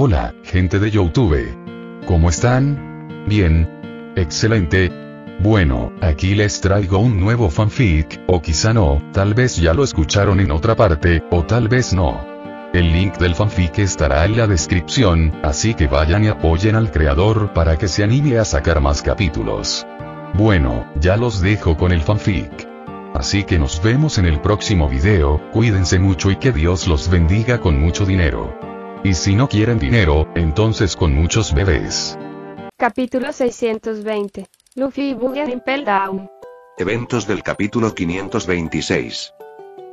Hola, gente de YouTube. ¿Cómo están? Bien. Excelente. Bueno, aquí les traigo un nuevo fanfic, o quizá no, tal vez ya lo escucharon en otra parte, o tal vez no. El link del fanfic estará en la descripción, así que vayan y apoyen al creador para que se anime a sacar más capítulos. Bueno, ya los dejo con el fanfic. Así que nos vemos en el próximo video, cuídense mucho y que Dios los bendiga con mucho dinero. Y si no quieren dinero, entonces con muchos bebés. Capítulo 620. Luffy y Buggy en Impel Down. Eventos del capítulo 526.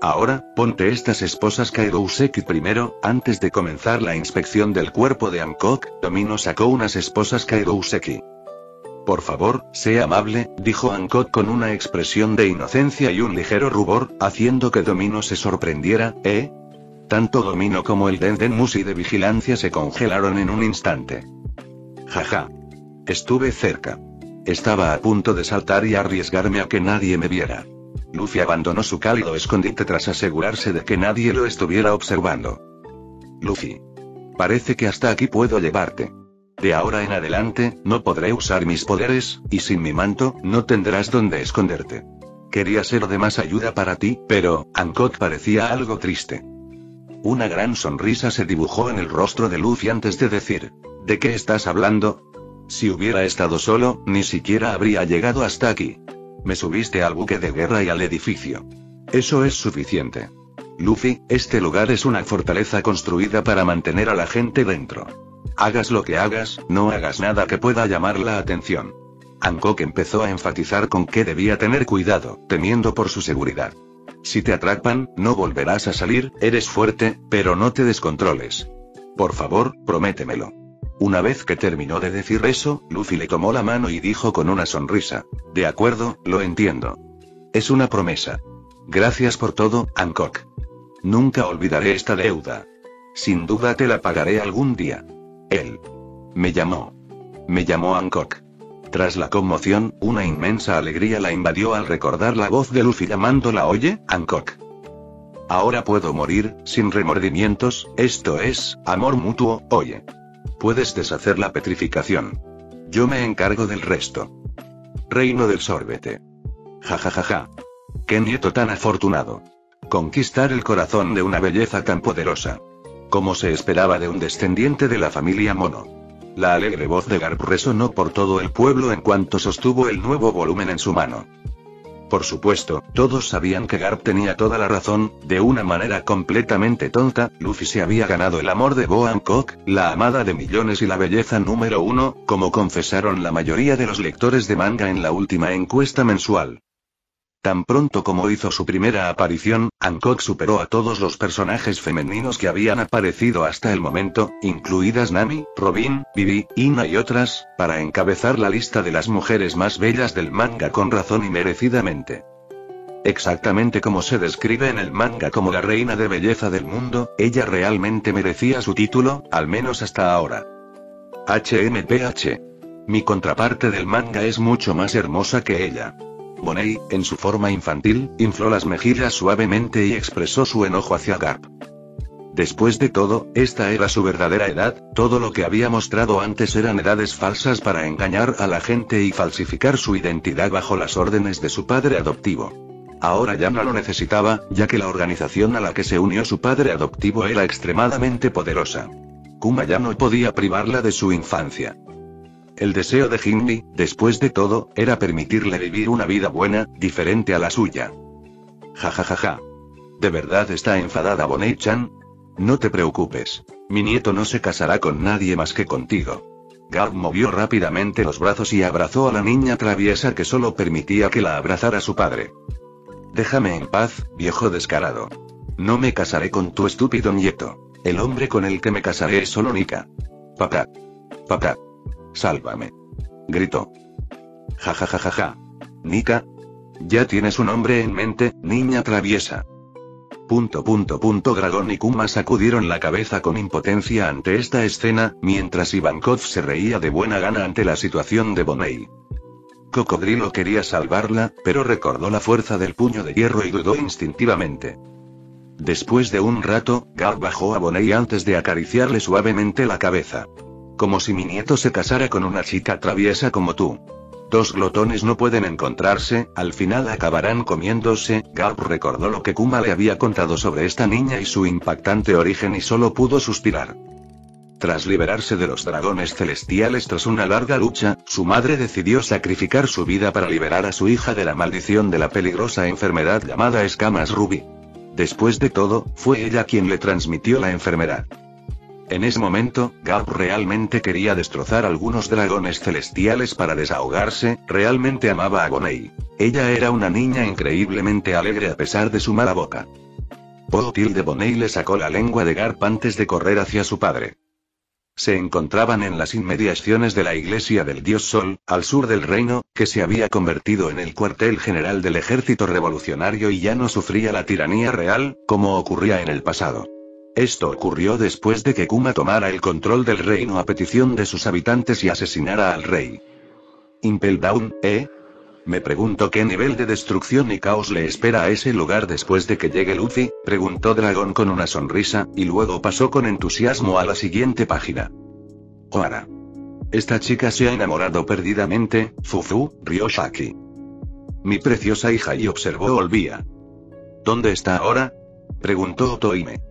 Ahora, ponte estas esposas Kairoseki primero. Antes de comenzar la inspección del cuerpo de Hancock, Domino sacó unas esposas Kairoseki. Por favor, sea amable, dijo Hancock con una expresión de inocencia y un ligero rubor, haciendo que Domino se sorprendiera. Tanto Domino como el Denden Mushi de vigilancia se congelaron en un instante. Jaja. Estuve cerca. Estaba a punto de saltar y arriesgarme a que nadie me viera. Luffy abandonó su cálido escondite tras asegurarse de que nadie lo estuviera observando. Luffy. Parece que hasta aquí puedo llevarte. De ahora en adelante, no podré usar mis poderes, y sin mi manto, no tendrás dónde esconderte. Quería ser de más ayuda para ti, pero, Hancock parecía algo triste. Una gran sonrisa se dibujó en el rostro de Luffy antes de decir, ¿de qué estás hablando? Si hubiera estado solo, ni siquiera habría llegado hasta aquí. Me subiste al buque de guerra y al edificio. Eso es suficiente. Luffy, este lugar es una fortaleza construida para mantener a la gente dentro. Hagas lo que hagas, no hagas nada que pueda llamar la atención. Hancock empezó a enfatizar con que debía tener cuidado, temiendo por su seguridad. Si te atrapan, no volverás a salir, eres fuerte, pero no te descontroles. Por favor, prométemelo. Una vez que terminó de decir eso, Luffy le tomó la mano y dijo con una sonrisa, de acuerdo, lo entiendo. Es una promesa. Gracias por todo, Hancock. Nunca olvidaré esta deuda. Sin duda te la pagaré algún día. Él. Me llamó Hancock. Tras la conmoción, una inmensa alegría la invadió al recordar la voz de Luffy llamándola «Oye, Hancock». Ahora puedo morir, sin remordimientos, esto es, amor mutuo, oye. Puedes deshacer la petrificación. Yo me encargo del resto. Reino del sorbete. Jajajaja. Qué nieto tan afortunado. Conquistar el corazón de una belleza tan poderosa. Como se esperaba de un descendiente de la familia Mono. La alegre voz de Garp resonó por todo el pueblo en cuanto sostuvo el nuevo volumen en su mano. Por supuesto, todos sabían que Garp tenía toda la razón, de una manera completamente tonta, Luffy se había ganado el amor de Boa Hancock, la amada de millones y la belleza número 1, como confesaron la mayoría de los lectores de manga en la última encuesta mensual. Tan pronto como hizo su primera aparición, Hancock superó a todos los personajes femeninos que habían aparecido hasta el momento, incluidas Nami, Robin, Vivi, Ina y otras, para encabezar la lista de las mujeres más bellas del manga con razón y merecidamente. Exactamente como se describe en el manga como la reina de belleza del mundo, ella realmente merecía su título, al menos hasta ahora. HMPH. Mi contraparte del manga es mucho más hermosa que ella. Bonei, en su forma infantil, infló las mejillas suavemente y expresó su enojo hacia Garp. Después de todo, esta era su verdadera edad, todo lo que había mostrado antes eran edades falsas para engañar a la gente y falsificar su identidad bajo las órdenes de su padre adoptivo. Ahora ya no lo necesitaba, ya que la organización a la que se unió su padre adoptivo era extremadamente poderosa. Kuma ya no podía privarla de su infancia. El deseo de Jinbe, después de todo, era permitirle vivir una vida buena, diferente a la suya. Jajajaja. ¿De verdad está enfadada Bonei-chan? No te preocupes. Mi nieto no se casará con nadie más que contigo. Garp movió rápidamente los brazos y abrazó a la niña traviesa que solo permitía que la abrazara su padre. Déjame en paz, viejo descarado. No me casaré con tu estúpido nieto. El hombre con el que me casaré es solo Nika. Papá. Papá. Sálvame. Gritó. Jajajajaja. Nika. Ya tienes un hombre en mente, niña traviesa. Dragón y Kuma sacudieron la cabeza con impotencia ante esta escena, mientras Ivankov se reía de buena gana ante la situación de Bonei. Cocodrilo quería salvarla, pero recordó la fuerza del puño de hierro y dudó instintivamente. Después de un rato, Garp bajó a Bonnie antes de acariciarle suavemente la cabeza. Como si mi nieto se casara con una chica traviesa como tú. Dos glotones no pueden encontrarse, al final acabarán comiéndose. Garp recordó lo que Kuma le había contado sobre esta niña y su impactante origen y solo pudo suspirar. Tras liberarse de los dragones celestiales tras una larga lucha, su madre decidió sacrificar su vida para liberar a su hija de la maldición de la peligrosa enfermedad llamada escamas Ruby. Después de todo, fue ella quien le transmitió la enfermedad. En ese momento, Garp realmente quería destrozar algunos dragones celestiales para desahogarse, realmente amaba a Bonnie. Ella era una niña increíblemente alegre a pesar de su mala boca. De Bonnie le sacó la lengua de Garp antes de correr hacia su padre. Se encontraban en las inmediaciones de la iglesia del dios Sol, al sur del reino, que se había convertido en el cuartel general del ejército revolucionario y ya no sufría la tiranía real, como ocurría en el pasado. Esto ocurrió después de que Kuma tomara el control del reino a petición de sus habitantes y asesinara al rey. Impel Down, ¿eh? Me pregunto qué nivel de destrucción y caos le espera a ese lugar después de que llegue Luffy, preguntó Dragon con una sonrisa, y luego pasó con entusiasmo a la siguiente página. Ohara. Esta chica se ha enamorado perdidamente, Fufu, rió Shaki. Mi preciosa hija, y observó Olvia. ¿Dónde está ahora? Preguntó Otoime.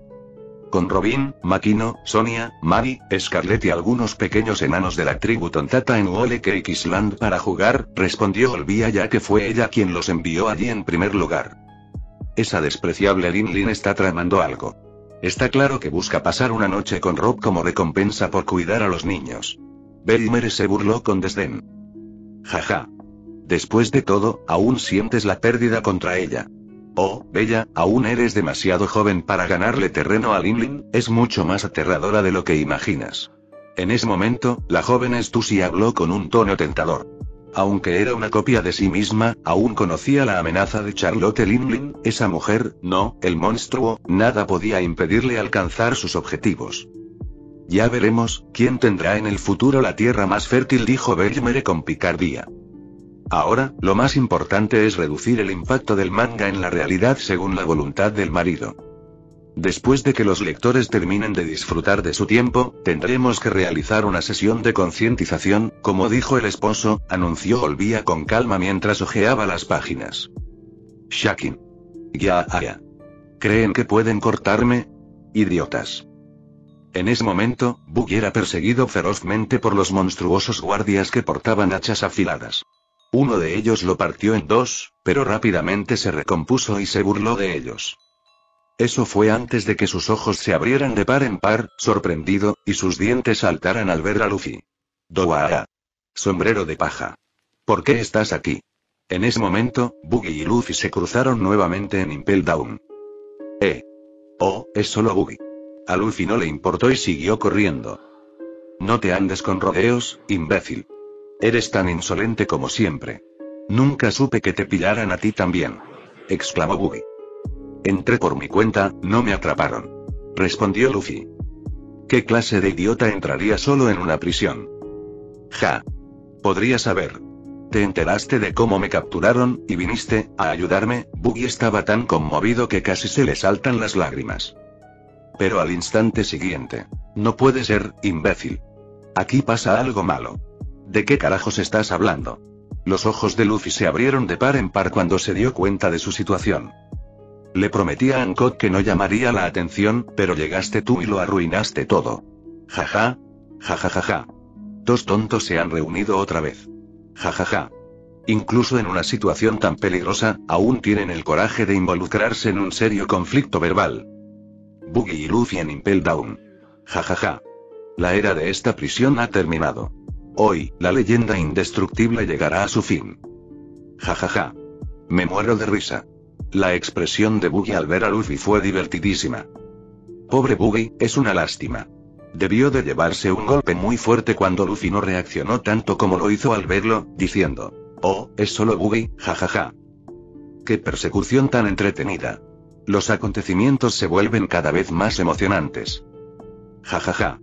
Con Robin, Makino, Sonia, Mari, Scarlet y algunos pequeños enanos de la tribu Tontata en Whole Cake Island para jugar, respondió Olvia, ya que fue ella quien los envió allí en primer lugar. Esa despreciable Lin está tramando algo. Está claro que busca pasar una noche con Rob como recompensa por cuidar a los niños. Belmer se burló con desdén. Jaja. Después de todo, aún sientes la pérdida contra ella. Oh, Bella, aún eres demasiado joven para ganarle terreno a Lin, es mucho más aterradora de lo que imaginas. En ese momento, la joven Stussy habló con un tono tentador. Aunque era una copia de sí misma, aún conocía la amenaza de Charlotte Lin, esa mujer, no, el monstruo, nada podía impedirle alcanzar sus objetivos. Ya veremos, quién tendrá en el futuro la tierra más fértil, dijo Belmer con picardía. Ahora, lo más importante es reducir el impacto del manga en la realidad según la voluntad del marido. Después de que los lectores terminen de disfrutar de su tiempo, tendremos que realizar una sesión de concientización, como dijo el esposo, anunció Olvia con calma mientras hojeaba las páginas. Shakin. Ya. ¿Creen que pueden cortarme? Idiotas. En ese momento, Buggy era perseguido ferozmente por los monstruosos guardias que portaban hachas afiladas. Uno de ellos lo partió en dos, pero rápidamente se recompuso y se burló de ellos. Eso fue antes de que sus ojos se abrieran de par en par, sorprendido, y sus dientes saltaran al ver a Luffy. Doa. Sombrero de paja. ¿Por qué estás aquí? En ese momento, Buggy y Luffy se cruzaron nuevamente en Impel Down. Oh, es solo Buggy. A Luffy no le importó y siguió corriendo. No te andes con rodeos, imbécil. Eres tan insolente como siempre. Nunca supe que te pillaran a ti también. Exclamó Buggy. Entré por mi cuenta, no me atraparon. Respondió Luffy. ¿Qué clase de idiota entraría solo en una prisión? Ja. Podría saber. ¿Te enteraste de cómo me capturaron, y viniste a ayudarme? Buggy estaba tan conmovido que casi se le saltan las lágrimas. Pero al instante siguiente. No puede ser, imbécil. Aquí pasa algo malo. ¿De qué carajos estás hablando? Los ojos de Luffy se abrieron de par en par cuando se dio cuenta de su situación. Le prometí a Hancock que no llamaría la atención, pero llegaste tú y lo arruinaste todo. Jaja. Jajajaja. Dos tontos se han reunido otra vez. Jajaja. Incluso en una situación tan peligrosa, aún tienen el coraje de involucrarse en un serio conflicto verbal. Buggy y Luffy en Impel Down. Jajaja. La era de esta prisión ha terminado. Hoy, la leyenda indestructible llegará a su fin. Jajaja. Me muero de risa. La expresión de Buggy al ver a Luffy fue divertidísima. Pobre Buggy, es una lástima. Debió de llevarse un golpe muy fuerte cuando Luffy no reaccionó tanto como lo hizo al verlo, diciendo: oh, es solo Buggy, jajaja. Qué persecución tan entretenida. Los acontecimientos se vuelven cada vez más emocionantes. Jajaja.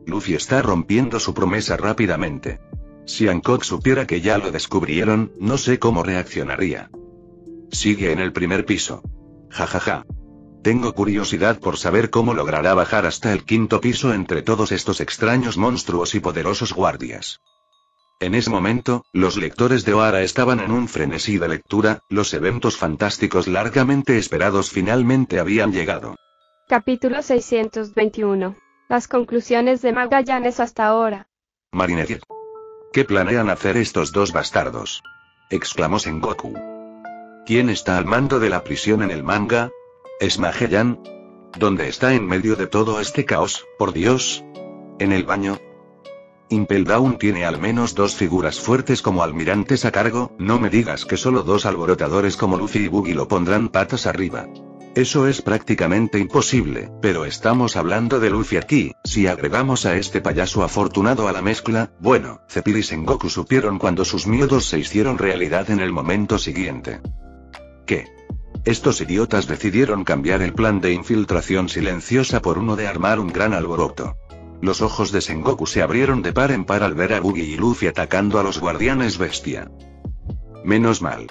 Luffy está rompiendo su promesa rápidamente. Si Hancock supiera que ya lo descubrieron, no sé cómo reaccionaría. Sigue en el primer piso. Jajaja. Tengo curiosidad por saber cómo logrará bajar hasta el 5.º piso entre todos estos extraños monstruos y poderosos guardias. En ese momento, los lectores de Ohara estaban en un frenesí de lectura, los eventos fantásticos largamente esperados finalmente habían llegado. Capítulo 621. Las conclusiones de Magallanes hasta ahora. Marinette. ¿Qué planean hacer estos dos bastardos?, exclamó Sengoku. ¿Quién está al mando de la prisión en el manga? ¿Es Magellan? ¿Dónde está en medio de todo este caos, por Dios? ¿En el baño? Impel Down tiene al menos dos figuras fuertes como almirantes a cargo, no me digas que solo dos alborotadores como Luffy y Buggy lo pondrán patas arriba. Eso es prácticamente imposible, pero estamos hablando de Luffy aquí, si agregamos a este payaso afortunado a la mezcla, bueno, Zephyr y Sengoku supieron cuando sus miedos se hicieron realidad en el momento siguiente. ¿Qué? Estos idiotas decidieron cambiar el plan de infiltración silenciosa por uno de armar un gran alboroto. Los ojos de Sengoku se abrieron de par en par al ver a Buggy y Luffy atacando a los guardianes bestia. Menos mal.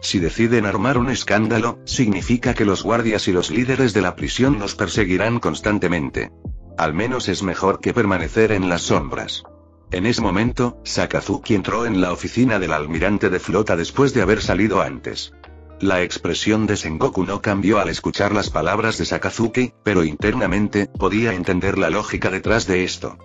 Si deciden armar un escándalo, significa que los guardias y los líderes de la prisión los perseguirán constantemente. Al menos es mejor que permanecer en las sombras. En ese momento, Sakazuki entró en la oficina del almirante de flota después de haber salido antes. La expresión de Sengoku no cambió al escuchar las palabras de Sakazuki, pero internamente, podía entender la lógica detrás de esto.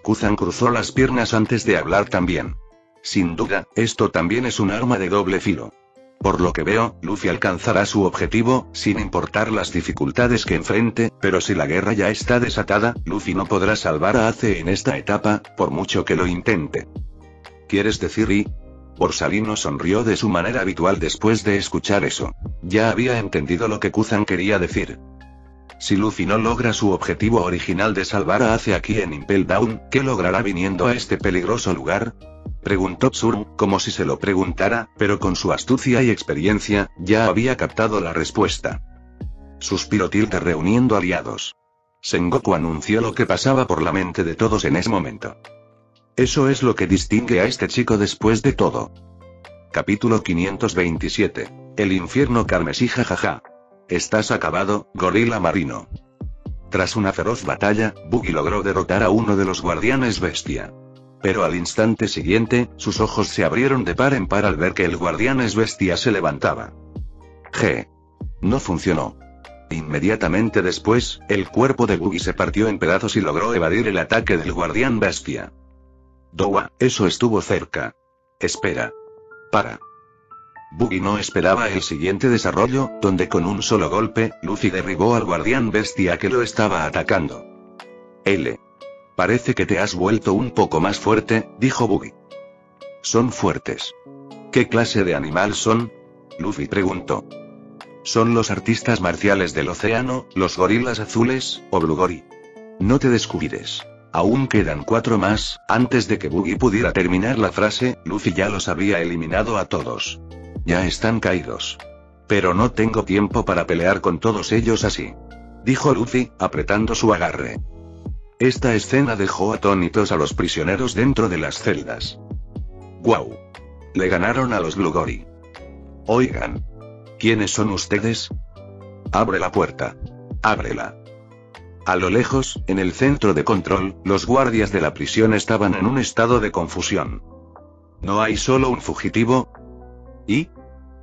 Kuzan cruzó las piernas antes de hablar también. Sin duda, esto también es un arma de doble filo. Por lo que veo, Luffy alcanzará su objetivo, sin importar las dificultades que enfrente, pero si la guerra ya está desatada, Luffy no podrá salvar a Ace en esta etapa, por mucho que lo intente. ¿Quieres decir y? Borsalino sonrió de su manera habitual después de escuchar eso. Ya había entendido lo que Kuzan quería decir. Si Luffy no logra su objetivo original de salvar a Ace aquí en Impel Down, ¿qué logrará viniendo a este peligroso lugar?, preguntó Tsurm, como si se lo preguntara, pero con su astucia y experiencia, ya había captado la respuesta. Suspiró tilde reuniendo aliados. Sengoku anunció lo que pasaba por la mente de todos en ese momento. Eso es lo que distingue a este chico después de todo. Capítulo 527. El infierno carmesí jajaja. Estás acabado, gorila marino. Tras una feroz batalla, Buggy logró derrotar a uno de los guardianes bestia. Pero al instante siguiente, sus ojos se abrieron de par en par al ver que el guardianes bestia se levantaba. No funcionó. Inmediatamente después, el cuerpo de Buggy se partió en pedazos y logró evadir el ataque del guardián bestia. Dowa, eso estuvo cerca. Espera. Para. Buggy no esperaba el siguiente desarrollo, donde con un solo golpe, Luffy derribó al guardián bestia que lo estaba atacando. Parece que te has vuelto un poco más fuerte, dijo Buggy. Son fuertes. ¿Qué clase de animal son?, Luffy preguntó. Son los artistas marciales del océano, los gorilas azules, o Blugori. No te descuides. Aún quedan 4 más. Antes de que Buggy pudiera terminar la frase, Luffy ya los había eliminado a todos. Ya están caídos. Pero no tengo tiempo para pelear con todos ellos así, dijo Luffy, apretando su agarre. Esta escena dejó atónitos a los prisioneros dentro de las celdas. ¡Guau! Le ganaron a los Blugori. Oigan. ¿Quiénes son ustedes? Abre la puerta. Ábrela. A lo lejos, en el centro de control, los guardias de la prisión estaban en un estado de confusión. ¿No hay solo un fugitivo? ¿Y?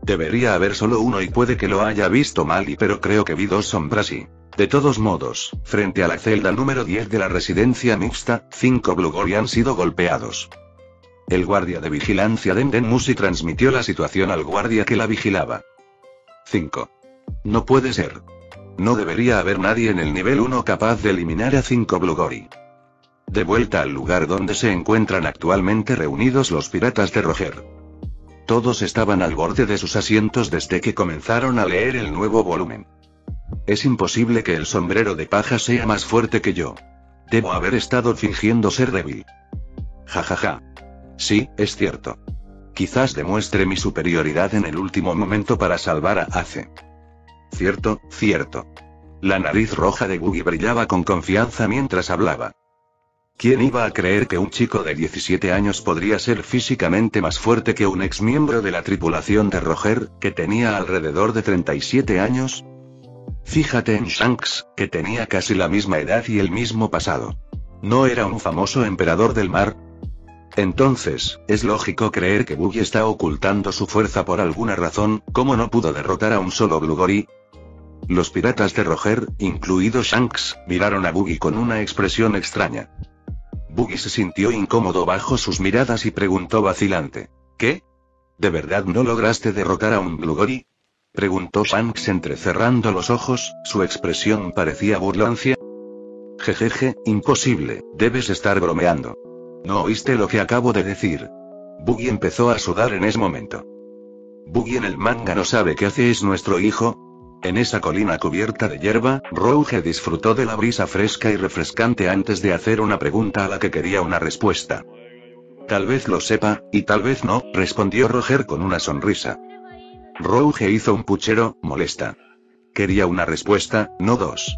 Debería haber solo uno y puede que lo haya visto mal pero creo que vi 2 sombras y... De todos modos, frente a la celda número 10 de la residencia mixta, 5 Blugori han sido golpeados. El guardia de vigilancia Denden Mushi transmitió la situación al guardia que la vigilaba. 5. No puede ser. No debería haber nadie en el nivel 1 capaz de eliminar a 5 Blugori. De vuelta al lugar donde se encuentran actualmente reunidos los piratas de Roger. Todos estaban al borde de sus asientos desde que comenzaron a leer el nuevo volumen. Es imposible que el sombrero de paja sea más fuerte que yo. Debo haber estado fingiendo ser débil. Jajaja. Sí, es cierto. Quizás demuestre mi superioridad en el último momento para salvar a Ace. Cierto, cierto. La nariz roja de Buggy brillaba con confianza mientras hablaba. ¿Quién iba a creer que un chico de 17 años podría ser físicamente más fuerte que un exmiembro de la tripulación de Roger, que tenía alrededor de 37 años? Fíjate en Shanks, que tenía casi la misma edad y el mismo pasado. ¿No era un famoso emperador del mar? Entonces, es lógico creer que Buggy está ocultando su fuerza por alguna razón. ¿Cómo no pudo derrotar a un solo Blugori? Los piratas de Roger, incluido Shanks, miraron a Buggy con una expresión extraña. Buggy se sintió incómodo bajo sus miradas y preguntó vacilante. ¿Qué? ¿De verdad no lograste derrotar a un Blugori? Preguntó Shanks entrecerrando los ojos, su expresión parecía burlancia. Jejeje, imposible, debes estar bromeando. ¿No oíste lo que acabo de decir? Buggy empezó a sudar en ese momento. Buggy en el manga no sabe qué hace, es nuestro hijo. En esa colina cubierta de hierba, Rouge disfrutó de la brisa fresca y refrescante antes de hacer una pregunta a la que quería una respuesta. Tal vez lo sepa, y tal vez no, respondió Roger con una sonrisa. Rouge hizo un puchero, molesta. Quería una respuesta, no dos.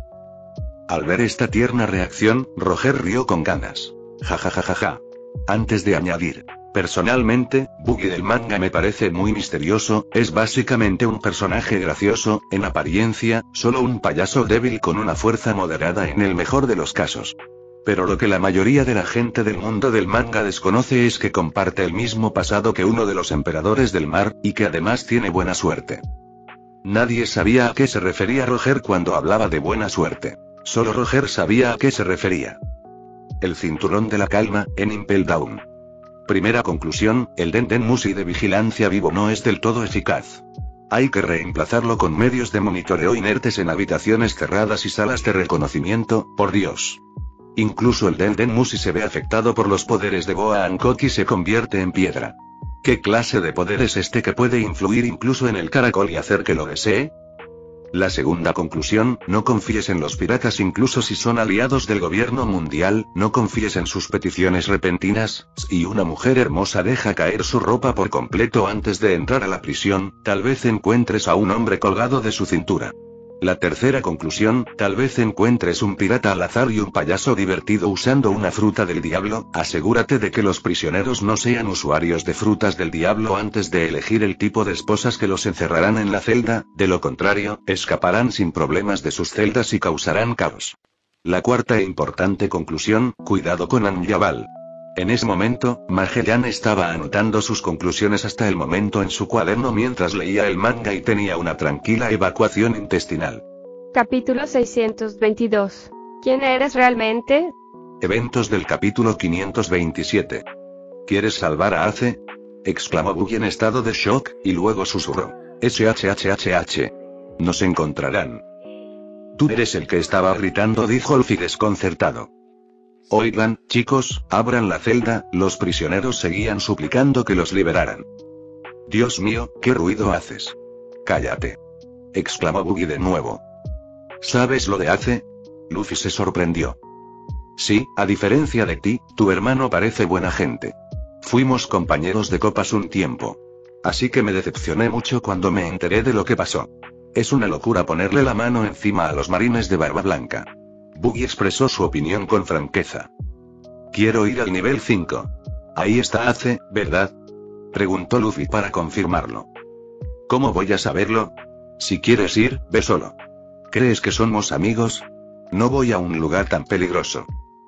Al ver esta tierna reacción, Roger rió con ganas. Ja. Antes de añadir. Personalmente, Buggy del manga me parece muy misterioso, es básicamente un personaje gracioso, en apariencia, solo un payaso débil con una fuerza moderada en el mejor de los casos. Pero lo que la mayoría de la gente del mundo del manga desconoce es que comparte el mismo pasado que uno de los emperadores del mar, y que además tiene buena suerte. Nadie sabía a qué se refería Roger cuando hablaba de buena suerte. Solo Roger sabía a qué se refería. El cinturón de la calma, en Impel Down. Primera conclusión, el Den Mushi de vigilancia vivo no es del todo eficaz. Hay que reemplazarlo con medios de monitoreo inertes en habitaciones cerradas y salas de reconocimiento, por Dios. Incluso el Den Mushi se ve afectado por los poderes de Boa Hancock y se convierte en piedra. ¿Qué clase de poder es este que puede influir incluso en el caracol y hacer que lo desee? La segunda conclusión, no confíes en los piratas incluso si son aliados del gobierno mundial, no confíes en sus peticiones repentinas. Si una mujer hermosa deja caer su ropa por completo antes de entrar a la prisión, tal vez encuentres a un hombre colgado de su cintura. La tercera conclusión, tal vez encuentres un pirata al azar y un payaso divertido usando una fruta del diablo. Asegúrate de que los prisioneros no sean usuarios de frutas del diablo antes de elegir el tipo de esposas que los encerrarán en la celda, de lo contrario, escaparán sin problemas de sus celdas y causarán caos. La cuarta e importante conclusión, cuidado con Anjabal. En ese momento, Magellan estaba anotando sus conclusiones hasta el momento en su cuaderno mientras leía el manga y tenía una tranquila evacuación intestinal. Capítulo 622. ¿Quién eres realmente? Eventos del capítulo 527. ¿Quieres salvar a Ace? Exclamó Buggy en estado de shock, y luego susurró. SHHHH. Nos encontrarán. Tú eres el que estaba gritando, dijo Luffy desconcertado. Oigan, chicos, abran la celda, los prisioneros seguían suplicando que los liberaran. Dios mío, ¿qué ruido haces? Cállate. Exclamó Buggy de nuevo. ¿Sabes lo de Ace? Luffy se sorprendió. Sí, a diferencia de ti, tu hermano parece buena gente. Fuimos compañeros de copas un tiempo. Así que me decepcioné mucho cuando me enteré de lo que pasó. Es una locura ponerle la mano encima a los marines de Barba Blanca. Buggy expresó su opinión con franqueza. Quiero ir al nivel 5. Ahí está Ace, ¿verdad? Preguntó Luffy para confirmarlo. ¿Cómo voy a saberlo? Si quieres ir, ve solo. ¿Crees que somos amigos? No voy a un lugar tan peligroso.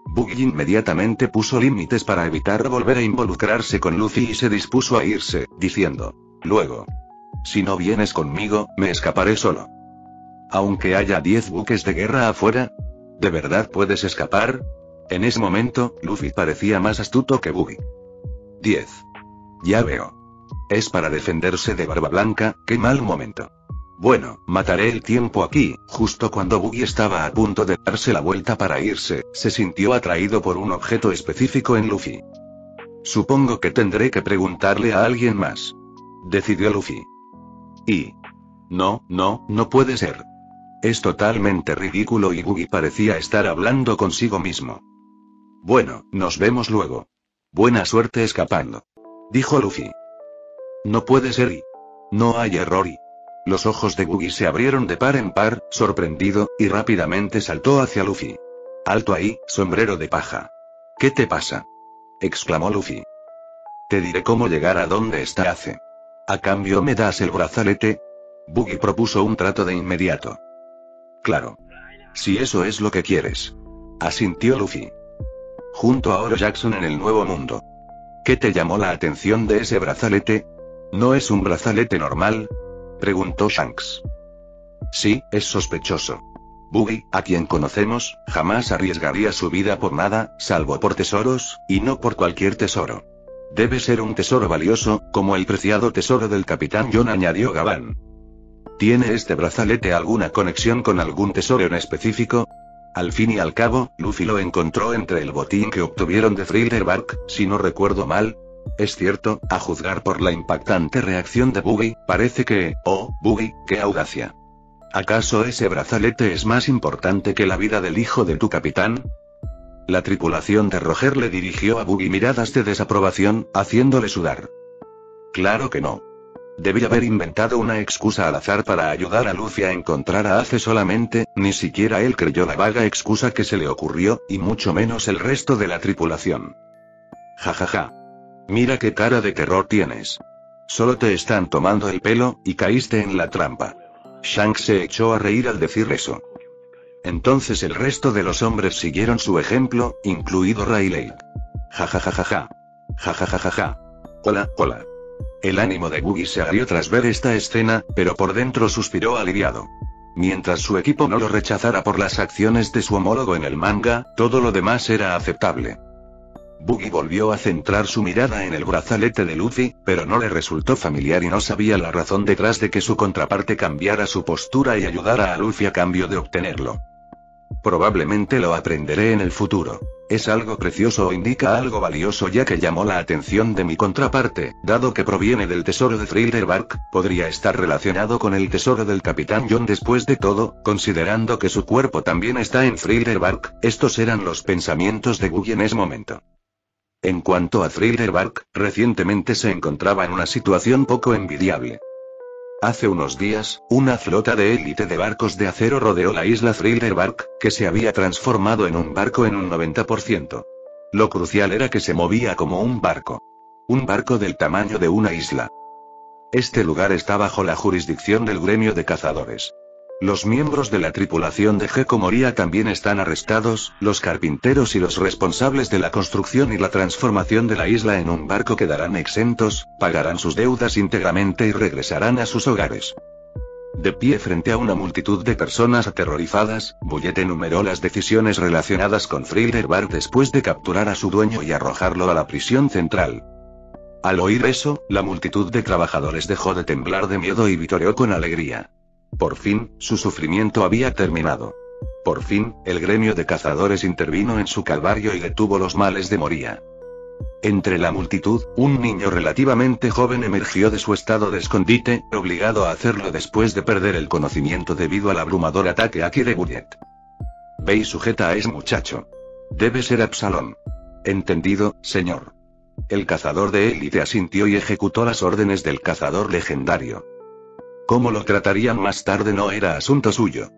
Buggy inmediatamente puso límites para evitar volver a involucrarse con Luffy y se dispuso a irse, diciendo. Luego. Si no vienes conmigo, me escaparé solo. Aunque haya 10 buques de guerra afuera. ¿De verdad puedes escapar? En ese momento, Luffy parecía más astuto que Buggy. 10. Ya veo. Es para defenderse de Barba Blanca, qué mal momento. Bueno, mataré el tiempo aquí. Justo cuando Buggy estaba a punto de darse la vuelta para irse, se sintió atraído por un objeto específico en Luffy. Supongo que tendré que preguntarle a alguien más. Decidió Luffy. Y... No puede ser. Es totalmente ridículo y Buggy parecía estar hablando consigo mismo. Bueno, nos vemos luego. Buena suerte escapando. Dijo Luffy. No puede ser y... No hay error y... Los ojos de Buggy se abrieron de par en par, sorprendido, y rápidamente saltó hacia Luffy. Alto ahí, sombrero de paja. ¿Qué te pasa? Exclamó Luffy. Te diré cómo llegar a donde está Ace. A cambio me das el brazalete. Buggy propuso un trato de inmediato. Claro. Si eso es lo que quieres. Asintió Luffy. Junto a Oro Jackson en el Nuevo Mundo. ¿Qué te llamó la atención de ese brazalete? ¿No es un brazalete normal?, preguntó Shanks. Sí, es sospechoso. Buggy, a quien conocemos, jamás arriesgaría su vida por nada, salvo por tesoros, y no por cualquier tesoro. Debe ser un tesoro valioso, como el preciado tesoro del Capitán John, añadió Gavan. ¿Tiene este brazalete alguna conexión con algún tesoro en específico? Al fin y al cabo, Luffy lo encontró entre el botín que obtuvieron de Thriller Bark, si no recuerdo mal. Es cierto, a juzgar por la impactante reacción de Buggy, parece que... Oh, Buggy, qué audacia. ¿Acaso ese brazalete es más importante que la vida del hijo de tu capitán? La tripulación de Roger le dirigió a Buggy miradas de desaprobación, haciéndole sudar. Claro que no. Debía haber inventado una excusa al azar para ayudar a Luffy a encontrar a Ace solamente, ni siquiera él creyó la vaga excusa que se le ocurrió, y mucho menos el resto de la tripulación. Jajaja. Mira qué cara de terror tienes. Solo te están tomando el pelo, y caíste en la trampa. Shanks se echó a reír al decir eso. Entonces el resto de los hombres siguieron su ejemplo, incluido Rayleigh. Jajajajaja. Jajajajaja. Hola, hola. El ánimo de Buggy se agrió tras ver esta escena, pero por dentro suspiró aliviado. Mientras su equipo no lo rechazara por las acciones de su homólogo en el manga, todo lo demás era aceptable. Buggy volvió a centrar su mirada en el brazalete de Luffy, pero no le resultó familiar y no sabía la razón detrás de que su contraparte cambiara su postura y ayudara a Luffy a cambio de obtenerlo. Probablemente lo aprenderé en el futuro. Es algo precioso o indica algo valioso, ya que llamó la atención de mi contraparte, dado que proviene del tesoro de Thriller Bark, podría estar relacionado con el tesoro del Capitán John después de todo, considerando que su cuerpo también está en Thriller Bark. Estos eran los pensamientos de Buggy en ese momento. En cuanto a Thriller Bark, recientemente se encontraba en una situación poco envidiable. Hace unos días, una flota de élite de barcos de acero rodeó la isla Thriller Bark, que se había transformado en un barco en un 90%. Lo crucial era que se movía como un barco. Un barco del tamaño de una isla. Este lugar está bajo la jurisdicción del gremio de cazadores. Los miembros de la tripulación de Gecko Moria también están arrestados, los carpinteros y los responsables de la construcción y la transformación de la isla en un barco quedarán exentos, pagarán sus deudas íntegramente y regresarán a sus hogares. De pie frente a una multitud de personas aterrorizadas, Bullet enumeró las decisiones relacionadas con Thriller Bark después de capturar a su dueño y arrojarlo a la prisión central. Al oír eso, la multitud de trabajadores dejó de temblar de miedo y vitoreó con alegría. Por fin, su sufrimiento había terminado. Por fin, el gremio de cazadores intervino en su calvario y detuvo los males de Moria. Entre la multitud, un niño relativamente joven emergió de su estado de escondite, obligado a hacerlo después de perder el conocimiento debido al abrumador ataque Aki de Bullet. Ve y sujeta a ese muchacho. Debe ser Absalón. Entendido, señor. El cazador de élite asintió y ejecutó las órdenes del cazador legendario. Cómo lo tratarían más tarde no era asunto suyo.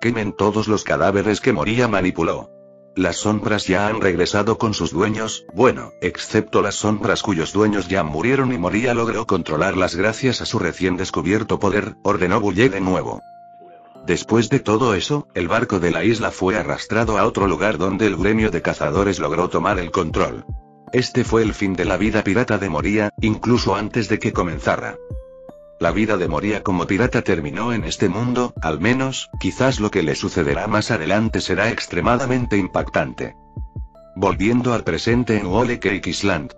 Quemen todos los cadáveres que Moria manipuló. Las sombras ya han regresado con sus dueños, bueno, excepto las sombras cuyos dueños ya murieron y Moria logró controlarlas gracias a su recién descubierto poder, ordenó Bullet de nuevo. Después de todo eso, el barco de la isla fue arrastrado a otro lugar donde el gremio de cazadores logró tomar el control. Este fue el fin de la vida pirata de Moria, incluso antes de que comenzara. La vida de Moria como pirata terminó en este mundo, al menos, quizás lo que le sucederá más adelante será extremadamente impactante. Volviendo al presente en Whole Cake Island.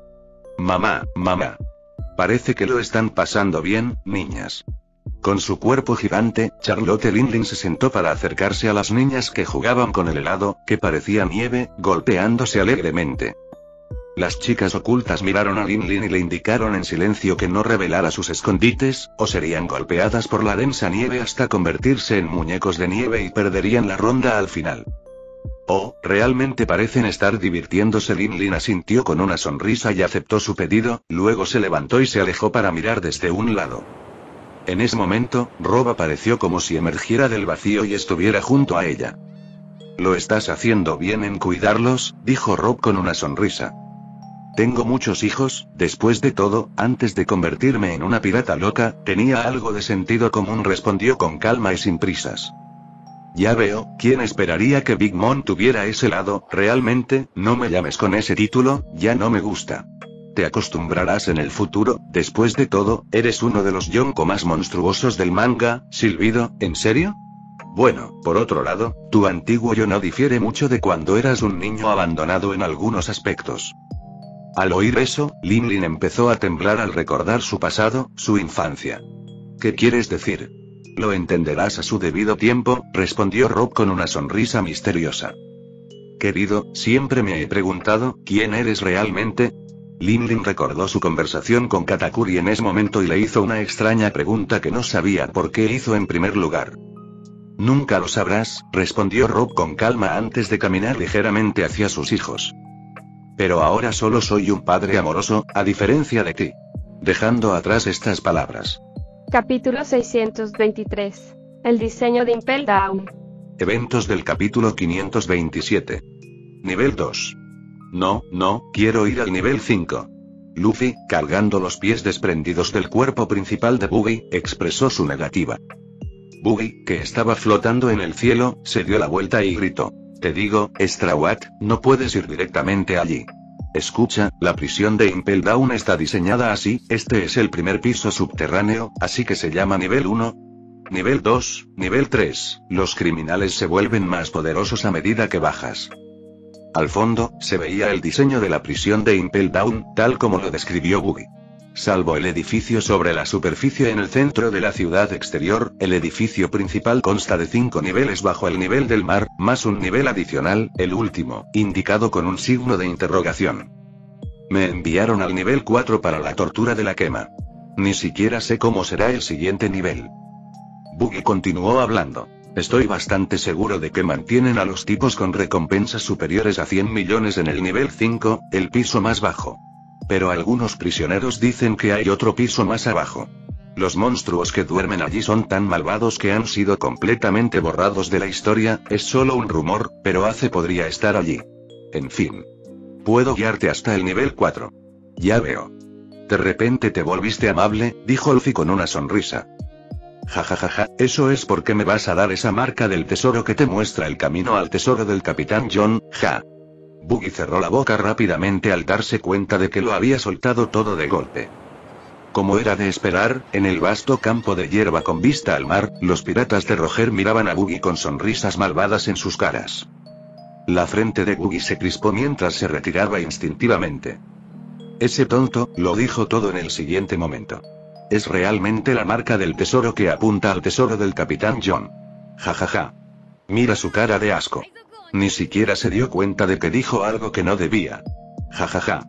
Mamá. Parece que lo están pasando bien, niñas. Con su cuerpo gigante, Charlotte Linlin se sentó para acercarse a las niñas que jugaban con el helado, que parecía nieve, golpeándose alegremente. Las chicas ocultas miraron a Linlin y le indicaron en silencio que no revelara sus escondites, o serían golpeadas por la densa nieve hasta convertirse en muñecos de nieve y perderían la ronda al final. Oh, realmente parecen estar divirtiéndose. Linlin asintió con una sonrisa y aceptó su pedido, luego se levantó y se alejó para mirar desde un lado. En ese momento, Rob apareció como si emergiera del vacío y estuviera junto a ella. «Lo estás haciendo bien en cuidarlos», dijo Rob con una sonrisa. «Tengo muchos hijos, después de todo, antes de convertirme en una pirata loca, tenía algo de sentido común», respondió con calma y sin prisas. Ya veo, ¿quién esperaría que Big Mom tuviera ese lado? Realmente, no me llames con ese título, ya no me gusta. Te acostumbrarás en el futuro, después de todo, eres uno de los yonko más monstruosos del manga, Silbido, ¿en serio? Bueno, por otro lado, tu antiguo yo no difiere mucho de cuando eras un niño abandonado en algunos aspectos. Al oír eso, Lin empezó a temblar al recordar su pasado, su infancia. ¿Qué quieres decir? Lo entenderás a su debido tiempo, respondió Rob con una sonrisa misteriosa. Querido, siempre me he preguntado, ¿quién eres realmente? Lin recordó su conversación con Katakuri en ese momento y le hizo una extraña pregunta que no sabía por qué hizo en primer lugar. Nunca lo sabrás, respondió Rob con calma antes de caminar ligeramente hacia sus hijos. Pero ahora solo soy un padre amoroso, a diferencia de ti. Dejando atrás estas palabras. Capítulo 623. El diseño de Impel Down. Eventos del capítulo 527. Nivel 2. No, quiero ir al nivel 5. Luffy, cargando los pies desprendidos del cuerpo principal de Buggy, expresó su negativa. Buggy, que estaba flotando en el cielo, se dio la vuelta y gritó. Te digo, Straw Hat, no puedes ir directamente allí. Escucha, la prisión de Impel Down está diseñada así, este es el primer piso subterráneo, así que se llama nivel 1. Nivel 2, nivel 3, los criminales se vuelven más poderosos a medida que bajas. Al fondo, se veía el diseño de la prisión de Impel Down, tal como lo describió Buggy. Salvo el edificio sobre la superficie en el centro de la ciudad exterior, el edificio principal consta de 5 niveles bajo el nivel del mar, más un nivel adicional, el último, indicado con un signo de interrogación. Me enviaron al nivel 4 para la tortura de la quema. Ni siquiera sé cómo será el siguiente nivel. Buggy continuó hablando. Estoy bastante seguro de que mantienen a los tipos con recompensas superiores a 100 millones en el nivel 5, el piso más bajo. Pero algunos prisioneros dicen que hay otro piso más abajo. Los monstruos que duermen allí son tan malvados que han sido completamente borrados de la historia, es solo un rumor, pero Ace podría estar allí. En fin. Puedo guiarte hasta el nivel 4. Ya veo. De repente te volviste amable, dijo Luffy con una sonrisa. Jajajaja, eso es porque me vas a dar esa marca del tesoro que te muestra el camino al tesoro del Capitán John, ja. Buggy cerró la boca rápidamente al darse cuenta de que lo había soltado todo de golpe. Como era de esperar, en el vasto campo de hierba con vista al mar, los piratas de Roger miraban a Buggy con sonrisas malvadas en sus caras. La frente de Buggy se crispó mientras se retiraba instintivamente. Ese tonto, lo dijo todo en el siguiente momento. Es realmente la marca del tesoro que apunta al tesoro del Capitán John. Jajaja. Mira su cara de asco. Ni siquiera se dio cuenta de que dijo algo que no debía. Jajaja.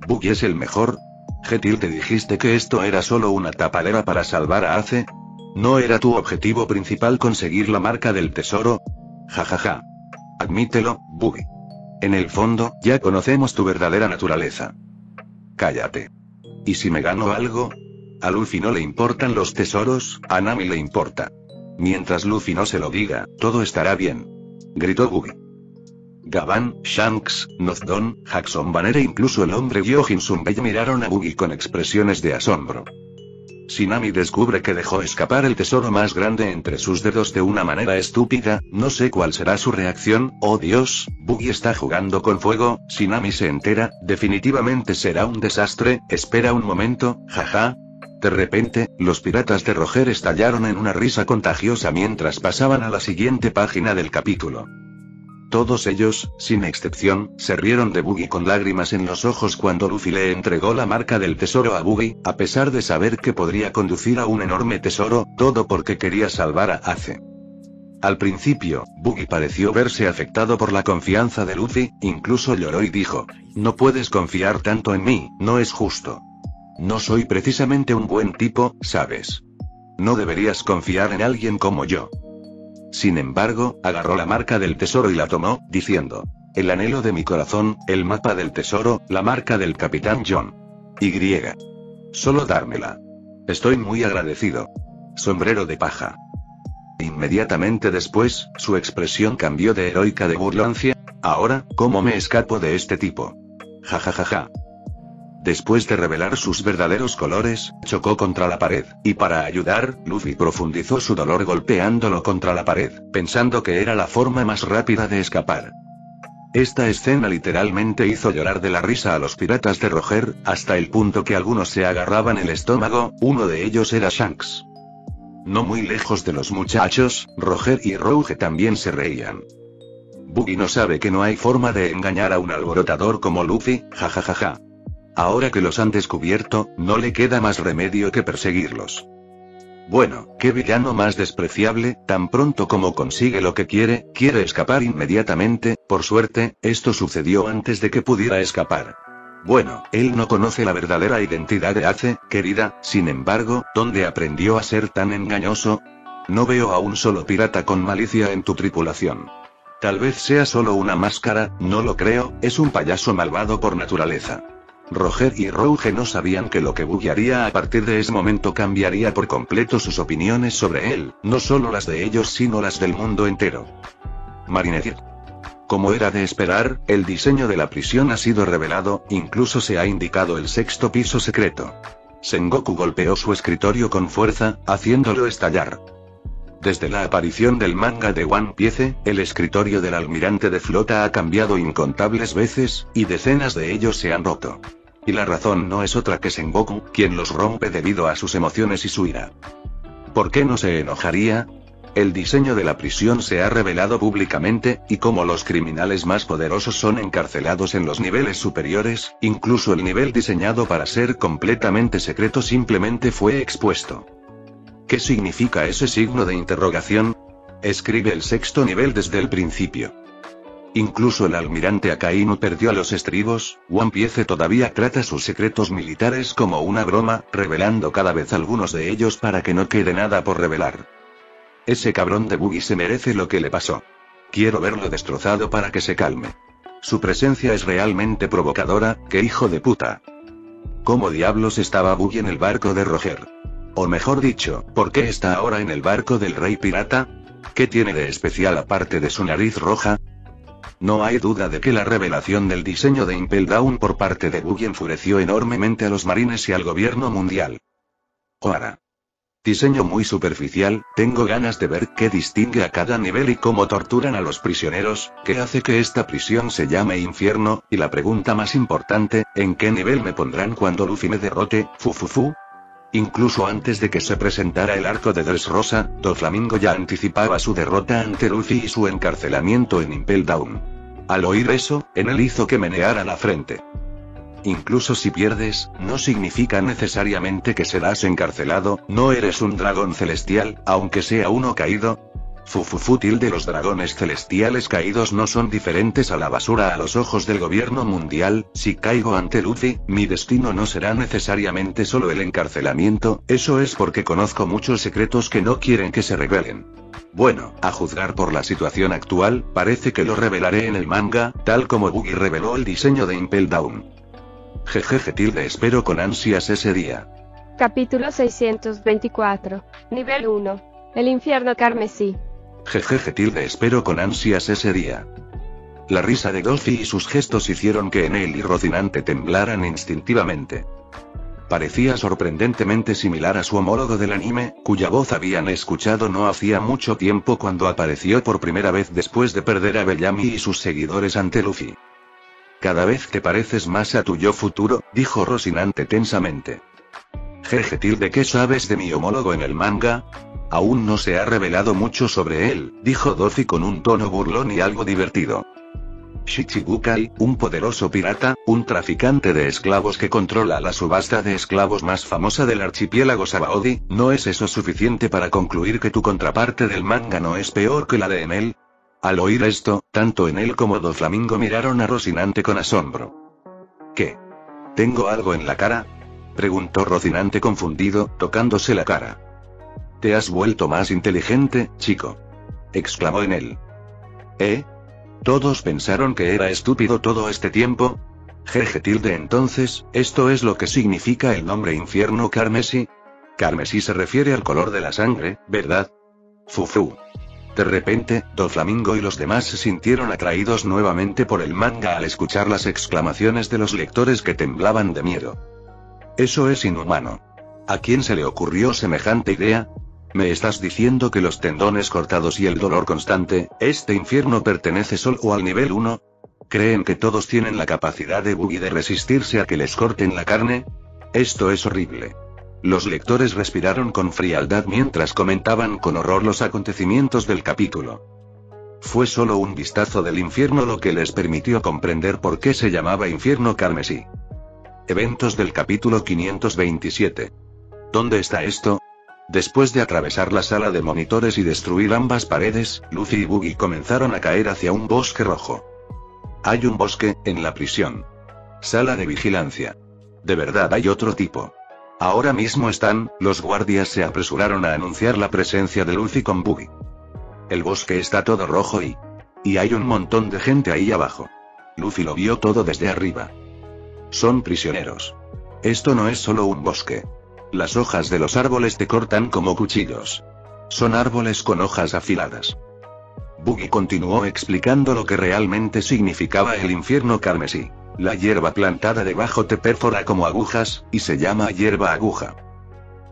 Buggy es el mejor. Gentil, te dijiste que esto era solo una tapadera para salvar a Ace. ¿No era tu objetivo principal conseguir la marca del tesoro? Jajaja. Admítelo, Buggy. En el fondo, ya conocemos tu verdadera naturaleza. Cállate. ¿Y si me gano algo? A Luffy no le importan los tesoros, a Nami le importa. Mientras Luffy no se lo diga, todo estará bien. Gritó Buggy. Gavan, Shanks, Nozdon, Jackson Banner e incluso el hombre Gyojin Sunbei miraron a Buggy con expresiones de asombro. Si Nami descubre que dejó escapar el tesoro más grande entre sus dedos de una manera estúpida, no sé cuál será su reacción. Oh Dios, Buggy está jugando con fuego. Si Nami se entera, definitivamente será un desastre. Espera un momento, jaja. De repente, los piratas de Roger estallaron en una risa contagiosa mientras pasaban a la siguiente página del capítulo. Todos ellos, sin excepción, se rieron de Buggy con lágrimas en los ojos cuando Luffy le entregó la marca del tesoro a Buggy, a pesar de saber que podría conducir a un enorme tesoro, todo porque quería salvar a Ace. Al principio, Buggy pareció verse afectado por la confianza de Luffy, incluso lloró y dijo, no puedes confiar tanto en mí, no es justo. No soy precisamente un buen tipo, ¿sabes? No deberías confiar en alguien como yo. Sin embargo, agarró la marca del tesoro y la tomó, diciendo, el anhelo de mi corazón, el mapa del tesoro, la marca del Capitán John. Y. Solo dármela. Estoy muy agradecido. Sombrero de paja. Inmediatamente después, su expresión cambió de heroica de burlancia. Ahora, ¿cómo me escapo de este tipo? Jajajaja. después de revelar sus verdaderos colores, chocó contra la pared, y para ayudar, Luffy profundizó su dolor golpeándolo contra la pared, pensando que era la forma más rápida de escapar. Esta escena literalmente hizo llorar de la risa a los piratas de Roger, hasta el punto que algunos se agarraban el estómago, uno de ellos era Shanks. No muy lejos de los muchachos, Roger y Rouge también se reían. Buggy no sabe que no hay forma de engañar a un alborotador como Luffy, jajajaja. Ahora que los han descubierto, no le queda más remedio que perseguirlos. Bueno, qué villano más despreciable, tan pronto como consigue lo que quiere escapar inmediatamente. Por suerte, esto sucedió antes de que pudiera escapar. Bueno, él no conoce la verdadera identidad de Ace, querida, sin embargo, ¿dónde aprendió a ser tan engañoso? No veo a un solo pirata con malicia en tu tripulación. Tal vez sea solo una máscara, no lo creo, es un payaso malvado por naturaleza. Roger y Rouge no sabían que lo que Buggy haría a partir de ese momento cambiaría por completo sus opiniones sobre él, no solo las de ellos sino las del mundo entero. Marinette. Como era de esperar, el diseño de la prisión ha sido revelado, incluso se ha indicado el sexto piso secreto. Sengoku golpeó su escritorio con fuerza, haciéndolo estallar. Desde la aparición del manga de One Piece, el escritorio del almirante de flota ha cambiado incontables veces, y decenas de ellos se han roto. Y la razón no es otra que Sengoku, quien los rompe debido a sus emociones y su ira. ¿Por qué no se enojaría? El diseño de la prisión se ha revelado públicamente, y como los criminales más poderosos son encarcelados en los niveles superiores, incluso el nivel diseñado para ser completamente secreto simplemente fue expuesto. ¿Qué significa ese signo de interrogación? Escribe el sexto nivel desde el principio. Incluso el almirante Akainu perdió a los estribos. One Piece todavía trata sus secretos militares como una broma, revelando cada vez algunos de ellos para que no quede nada por revelar. Ese cabrón de Buggy se merece lo que le pasó. Quiero verlo destrozado para que se calme. Su presencia es realmente provocadora, ¡qué hijo de puta! ¿Cómo diablos estaba Buggy en el barco de Roger? O mejor dicho, ¿por qué está ahora en el barco del rey pirata? ¿Qué tiene de especial aparte de su nariz roja? No hay duda de que la revelación del diseño de Impel Down por parte de Buggy enfureció enormemente a los marines y al gobierno mundial. Ahora. Diseño muy superficial, tengo ganas de ver qué distingue a cada nivel y cómo torturan a los prisioneros, qué hace que esta prisión se llame infierno, y la pregunta más importante, ¿en qué nivel me pondrán cuando Luffy me derrote, fufufu? Incluso antes de que se presentara el arco de Dressrosa, Doflamingo ya anticipaba su derrota ante Luffy y su encarcelamiento en Impel Down. Al oír eso, Enel hizo que meneara la frente. Incluso si pierdes, no significa necesariamente que serás encarcelado, no eres un dragón celestial, aunque sea uno caído. Fufufútil de los dragones celestiales caídos no son diferentes a la basura a los ojos del gobierno mundial. Si caigo ante Luffy, mi destino no será necesariamente solo el encarcelamiento, eso es porque conozco muchos secretos que no quieren que se revelen. Bueno, a juzgar por la situación actual, parece que lo revelaré en el manga, tal como Buggy reveló el diseño de Impel Down. Jejeje tilde, espero con ansias ese día. Capítulo 624. Nivel 1. El infierno carmesí. Jejeje tilde, espero con ansias ese día. La risa de Dolphy y sus gestos hicieron que Enel y Rocinante temblaran instintivamente. Parecía sorprendentemente similar a su homólogo del anime, cuya voz habían escuchado no hacía mucho tiempo cuando apareció por primera vez después de perder a Bellamy y sus seguidores ante Luffy. Cada vez te pareces más a tu yo futuro, dijo Rocinante tensamente. Jeje tilde, ¿qué sabes de mi homólogo en el manga? Aún no se ha revelado mucho sobre él, dijo Dolphy con un tono burlón y algo divertido. Shichibukai, un poderoso pirata, un traficante de esclavos que controla la subasta de esclavos más famosa del archipiélago Sabaody, ¿no es eso suficiente para concluir que tu contraparte del manga no es peor que la de Enel? Al oír esto, tanto Enel como Doflamingo miraron a Rocinante con asombro. ¿Qué? ¿Tengo algo en la cara? Preguntó Rocinante confundido, tocándose la cara. Te has vuelto más inteligente, chico. Exclamó Enel. ¿Eh? ¿Todos pensaron que era estúpido todo este tiempo? Jeje tilde, entonces, ¿esto es lo que significa el nombre infierno carmesí? Carmesí se refiere al color de la sangre, ¿verdad? Fufu. De repente, Doflamingo y los demás se sintieron atraídos nuevamente por el manga al escuchar las exclamaciones de los lectores que temblaban de miedo. Eso es inhumano. ¿A quién se le ocurrió semejante idea? ¿Me estás diciendo que los tendones cortados y el dolor constante, este infierno pertenece solo al nivel 1? ¿Creen que todos tienen la capacidad de Boogie de resistirse a que les corten la carne? Esto es horrible. Los lectores respiraron con frialdad mientras comentaban con horror los acontecimientos del capítulo. Fue solo un vistazo del infierno lo que les permitió comprender por qué se llamaba Infierno Carmesí. Eventos del capítulo 527. ¿Dónde está esto? Después de atravesar la sala de monitores y destruir ambas paredes, Luffy y Boogie comenzaron a caer hacia un bosque rojo. Hay un bosque, en la prisión. Sala de vigilancia. De verdad hay otro tipo. Ahora mismo están, los guardias se apresuraron a anunciar la presencia de Luffy con Boogie. El bosque está todo rojo y hay un montón de gente ahí abajo. Luffy lo vio todo desde arriba. Son prisioneros. Esto no es solo un bosque. Las hojas de los árboles te cortan como cuchillos. Son árboles con hojas afiladas. Boogie continuó explicando lo que realmente significaba el infierno carmesí. La hierba plantada debajo te perfora como agujas, y se llama hierba aguja.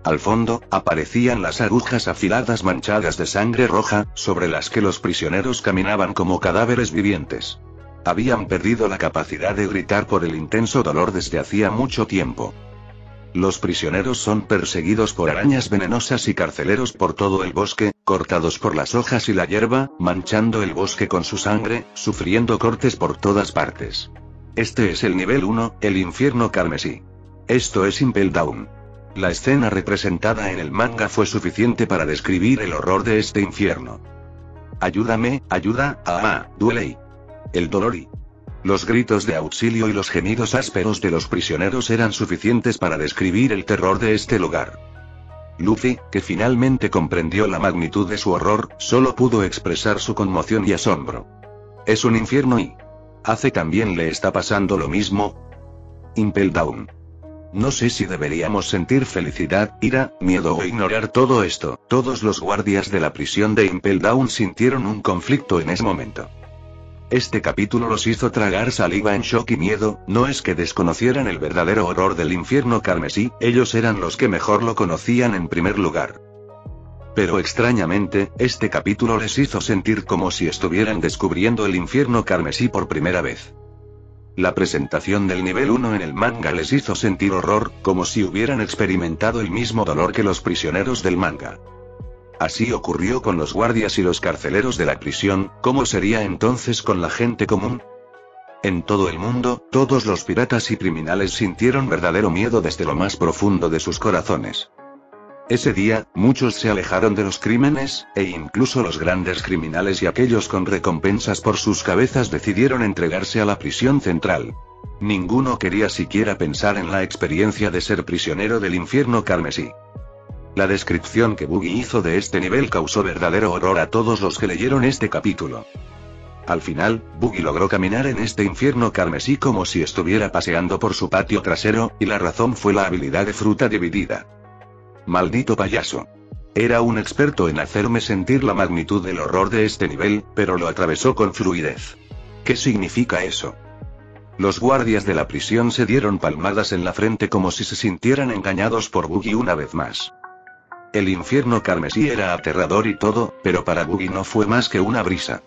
Al fondo, aparecían las agujas afiladas manchadas de sangre roja, sobre las que los prisioneros caminaban como cadáveres vivientes. Habían perdido la capacidad de gritar por el intenso dolor desde hacía mucho tiempo. Los prisioneros son perseguidos por arañas venenosas y carceleros por todo el bosque, cortados por las hojas y la hierba, manchando el bosque con su sangre, sufriendo cortes por todas partes. Este es el nivel 1, el infierno carmesí. Esto es Impel Down. La escena representada en el manga fue suficiente para describir el horror de este infierno. Ayúdame, ayuda, duele. El dolor y los gritos de auxilio y los gemidos ásperos de los prisioneros eran suficientes para describir el terror de este lugar. Luffy, que finalmente comprendió la magnitud de su horror, solo pudo expresar su conmoción y asombro. Es un infierno y ¿hace también le está pasando lo mismo? Impel Down. No sé si deberíamos sentir felicidad, ira, miedo o ignorar todo esto. Todos los guardias de la prisión de Impel Down sintieron un conflicto en ese momento. Este capítulo los hizo tragar saliva en shock y miedo. No es que desconocieran el verdadero horror del infierno carmesí, ellos eran los que mejor lo conocían en primer lugar. Pero extrañamente, este capítulo les hizo sentir como si estuvieran descubriendo el infierno carmesí por primera vez. La presentación del nivel 1 en el manga les hizo sentir horror, como si hubieran experimentado el mismo dolor que los prisioneros del manga. Así ocurrió con los guardias y los carceleros de la prisión. ¿Cómo sería entonces con la gente común? En todo el mundo, todos los piratas y criminales sintieron verdadero miedo desde lo más profundo de sus corazones. Ese día, muchos se alejaron de los crímenes, e incluso los grandes criminales y aquellos con recompensas por sus cabezas decidieron entregarse a la prisión central. Ninguno quería siquiera pensar en la experiencia de ser prisionero del infierno carmesí. La descripción que Boogie hizo de este nivel causó verdadero horror a todos los que leyeron este capítulo. Al final, Boogie logró caminar en este infierno carmesí como si estuviera paseando por su patio trasero, y la razón fue la habilidad de fruta dividida. Maldito payaso. Era un experto en hacerme sentir la magnitud del horror de este nivel, pero lo atravesó con fluidez. ¿Qué significa eso? Los guardias de la prisión se dieron palmadas en la frente como si se sintieran engañados por Boogie una vez más. El infierno carmesí era aterrador y todo, pero para Boogie no fue más que una brisa.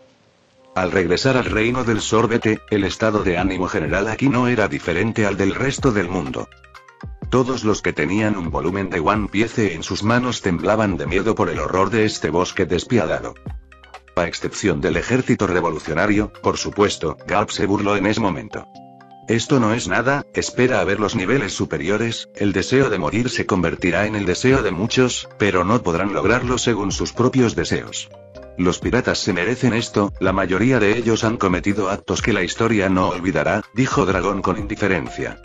Al regresar al reino del sorbete, el estado de ánimo general aquí no era diferente al del resto del mundo. Todos los que tenían un volumen de One Piece en sus manos temblaban de miedo por el horror de este bosque despiadado. A excepción del ejército revolucionario, por supuesto, Garp se burló en ese momento. Esto no es nada, espera a ver los niveles superiores, el deseo de morir se convertirá en el deseo de muchos, pero no podrán lograrlo según sus propios deseos. Los piratas se merecen esto, la mayoría de ellos han cometido actos que la historia no olvidará, dijo Dragón con indiferencia.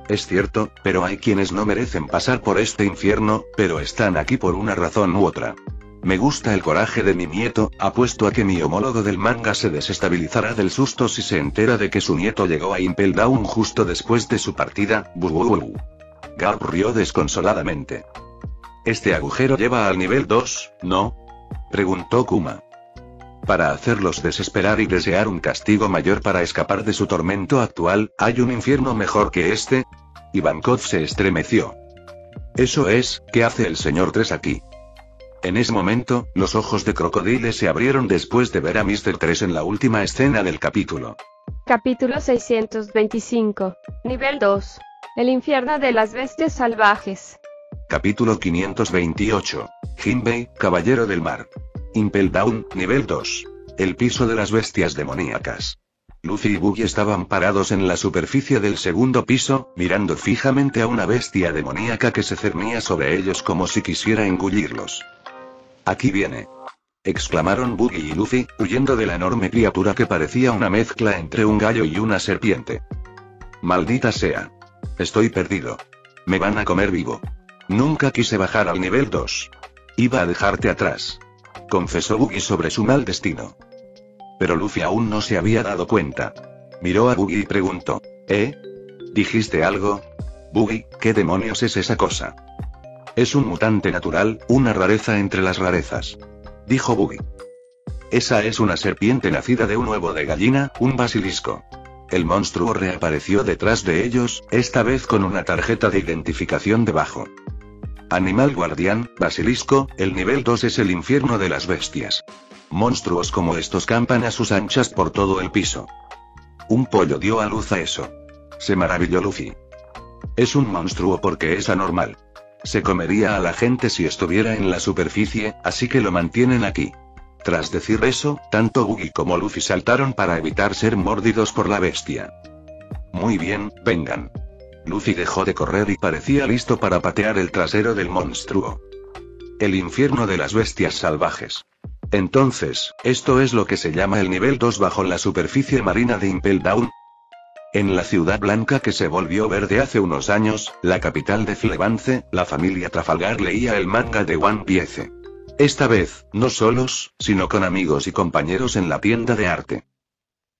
Es cierto, pero hay quienes no merecen pasar por este infierno, pero están aquí por una razón u otra. Me gusta el coraje de mi nieto, apuesto a que mi homólogo del manga se desestabilizará del susto si se entera de que su nieto llegó a Impel Down justo después de su partida. Garp rió desconsoladamente. ¿Este agujero lleva al nivel 2, no? Preguntó Kuma. Para hacerlos desesperar y desear un castigo mayor para escapar de su tormento actual, ¿hay un infierno mejor que este? Ivankov se estremeció. Eso es, ¿qué hace el señor 3 aquí? En ese momento, los ojos de Crocodile se abrieron después de ver a Mr. 3 en la última escena del capítulo. Capítulo 625. Nivel 2. El infierno de las bestias salvajes. Capítulo 528. Jinbei, Caballero del Mar. Impel Down, nivel 2. El piso de las bestias demoníacas. Luffy y Buggy estaban parados en la superficie del segundo piso, mirando fijamente a una bestia demoníaca que se cernía sobre ellos como si quisiera engullirlos. «Aquí viene», exclamaron Buggy y Luffy, huyendo de la enorme criatura que parecía una mezcla entre un gallo y una serpiente. «Maldita sea. Estoy perdido. Me van a comer vivo. Nunca quise bajar al nivel 2. Iba a dejarte atrás», confesó Buggy sobre su mal destino. Pero Luffy aún no se había dado cuenta. Miró a Buggy y preguntó: ¿Dijiste algo? Buggy, ¿qué demonios es esa cosa? Es un mutante natural, una rareza entre las rarezas, dijo Buggy. Esa es una serpiente nacida de un huevo de gallina, un basilisco. El monstruo reapareció detrás de ellos, esta vez con una tarjeta de identificación debajo. Animal guardián, basilisco, el nivel 2 es el infierno de las bestias. Monstruos como estos campan a sus anchas por todo el piso. Un pollo dio a luz a eso. Se maravilló Luffy. Es un monstruo porque es anormal. Se comería a la gente si estuviera en la superficie, así que lo mantienen aquí. Tras decir eso, tanto Buggy como Luffy saltaron para evitar ser mordidos por la bestia. Muy bien, vengan. Luffy dejó de correr y parecía listo para patear el trasero del monstruo. El infierno de las bestias salvajes. Entonces, ¿esto es lo que se llama el nivel 2 bajo la superficie marina de Impel Down? En la ciudad blanca que se volvió verde hace unos años, la capital de Fleabance, la familia Trafalgar leía el manga de One Piece. Esta vez, no solos, sino con amigos y compañeros en la tienda de arte.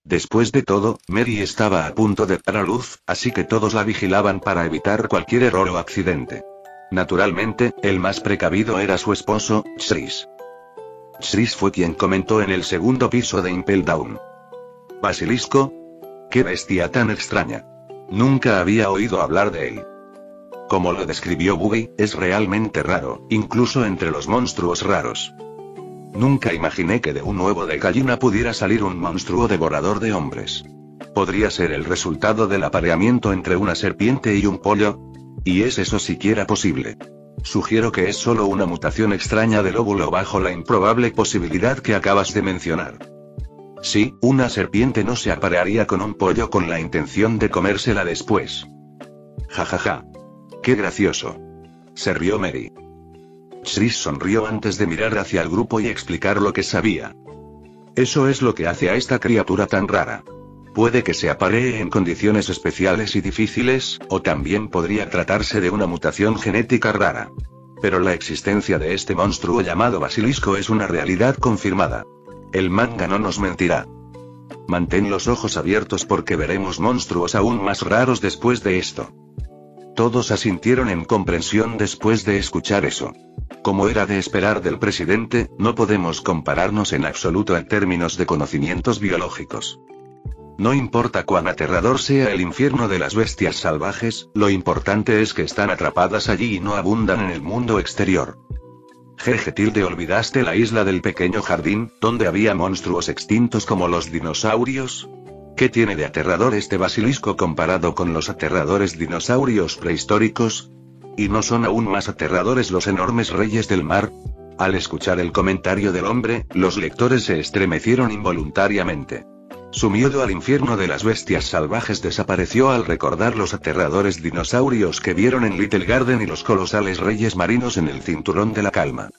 Después de todo, Mary estaba a punto de dar a luz, así que todos la vigilaban para evitar cualquier error o accidente. Naturalmente, el más precavido era su esposo, Chris. Chris fue quien comentó en el segundo piso de Impel Down. ¿Basilisco? ¡Qué bestia tan extraña! Nunca había oído hablar de él. Como lo describió Buggy, es realmente raro, incluso entre los monstruos raros. Nunca imaginé que de un huevo de gallina pudiera salir un monstruo devorador de hombres. ¿Podría ser el resultado del apareamiento entre una serpiente y un pollo? ¿Y es eso siquiera posible? Sugiero que es solo una mutación extraña del óvulo bajo la improbable posibilidad que acabas de mencionar. Sí, una serpiente no se aparearía con un pollo con la intención de comérsela después. Jajaja. Qué gracioso. Se rió Mary. Chris sonrió antes de mirar hacia el grupo y explicar lo que sabía. Eso es lo que hace a esta criatura tan rara. Puede que se aparee en condiciones especiales y difíciles, o también podría tratarse de una mutación genética rara. Pero la existencia de este monstruo llamado basilisco es una realidad confirmada. El manga no nos mentirá. Mantén los ojos abiertos porque veremos monstruos aún más raros después de esto. Todos asintieron en comprensión después de escuchar eso. Como era de esperar del presidente, no podemos compararnos en absoluto en términos de conocimientos biológicos. No importa cuán aterrador sea el infierno de las bestias salvajes, lo importante es que están atrapadas allí y no abundan en el mundo exterior. Jeje, tilde, ¿olvidaste la isla del pequeño jardín, donde había monstruos extintos como los dinosaurios? ¿Qué tiene de aterrador este basilisco comparado con los aterradores dinosaurios prehistóricos? ¿Y no son aún más aterradores los enormes reyes del mar? Al escuchar el comentario del hombre, los lectores se estremecieron involuntariamente. Su miedo al infierno de las bestias salvajes desapareció al recordar los aterradores dinosaurios que vieron en Little Garden y los colosales reyes marinos en el cinturón de la calma.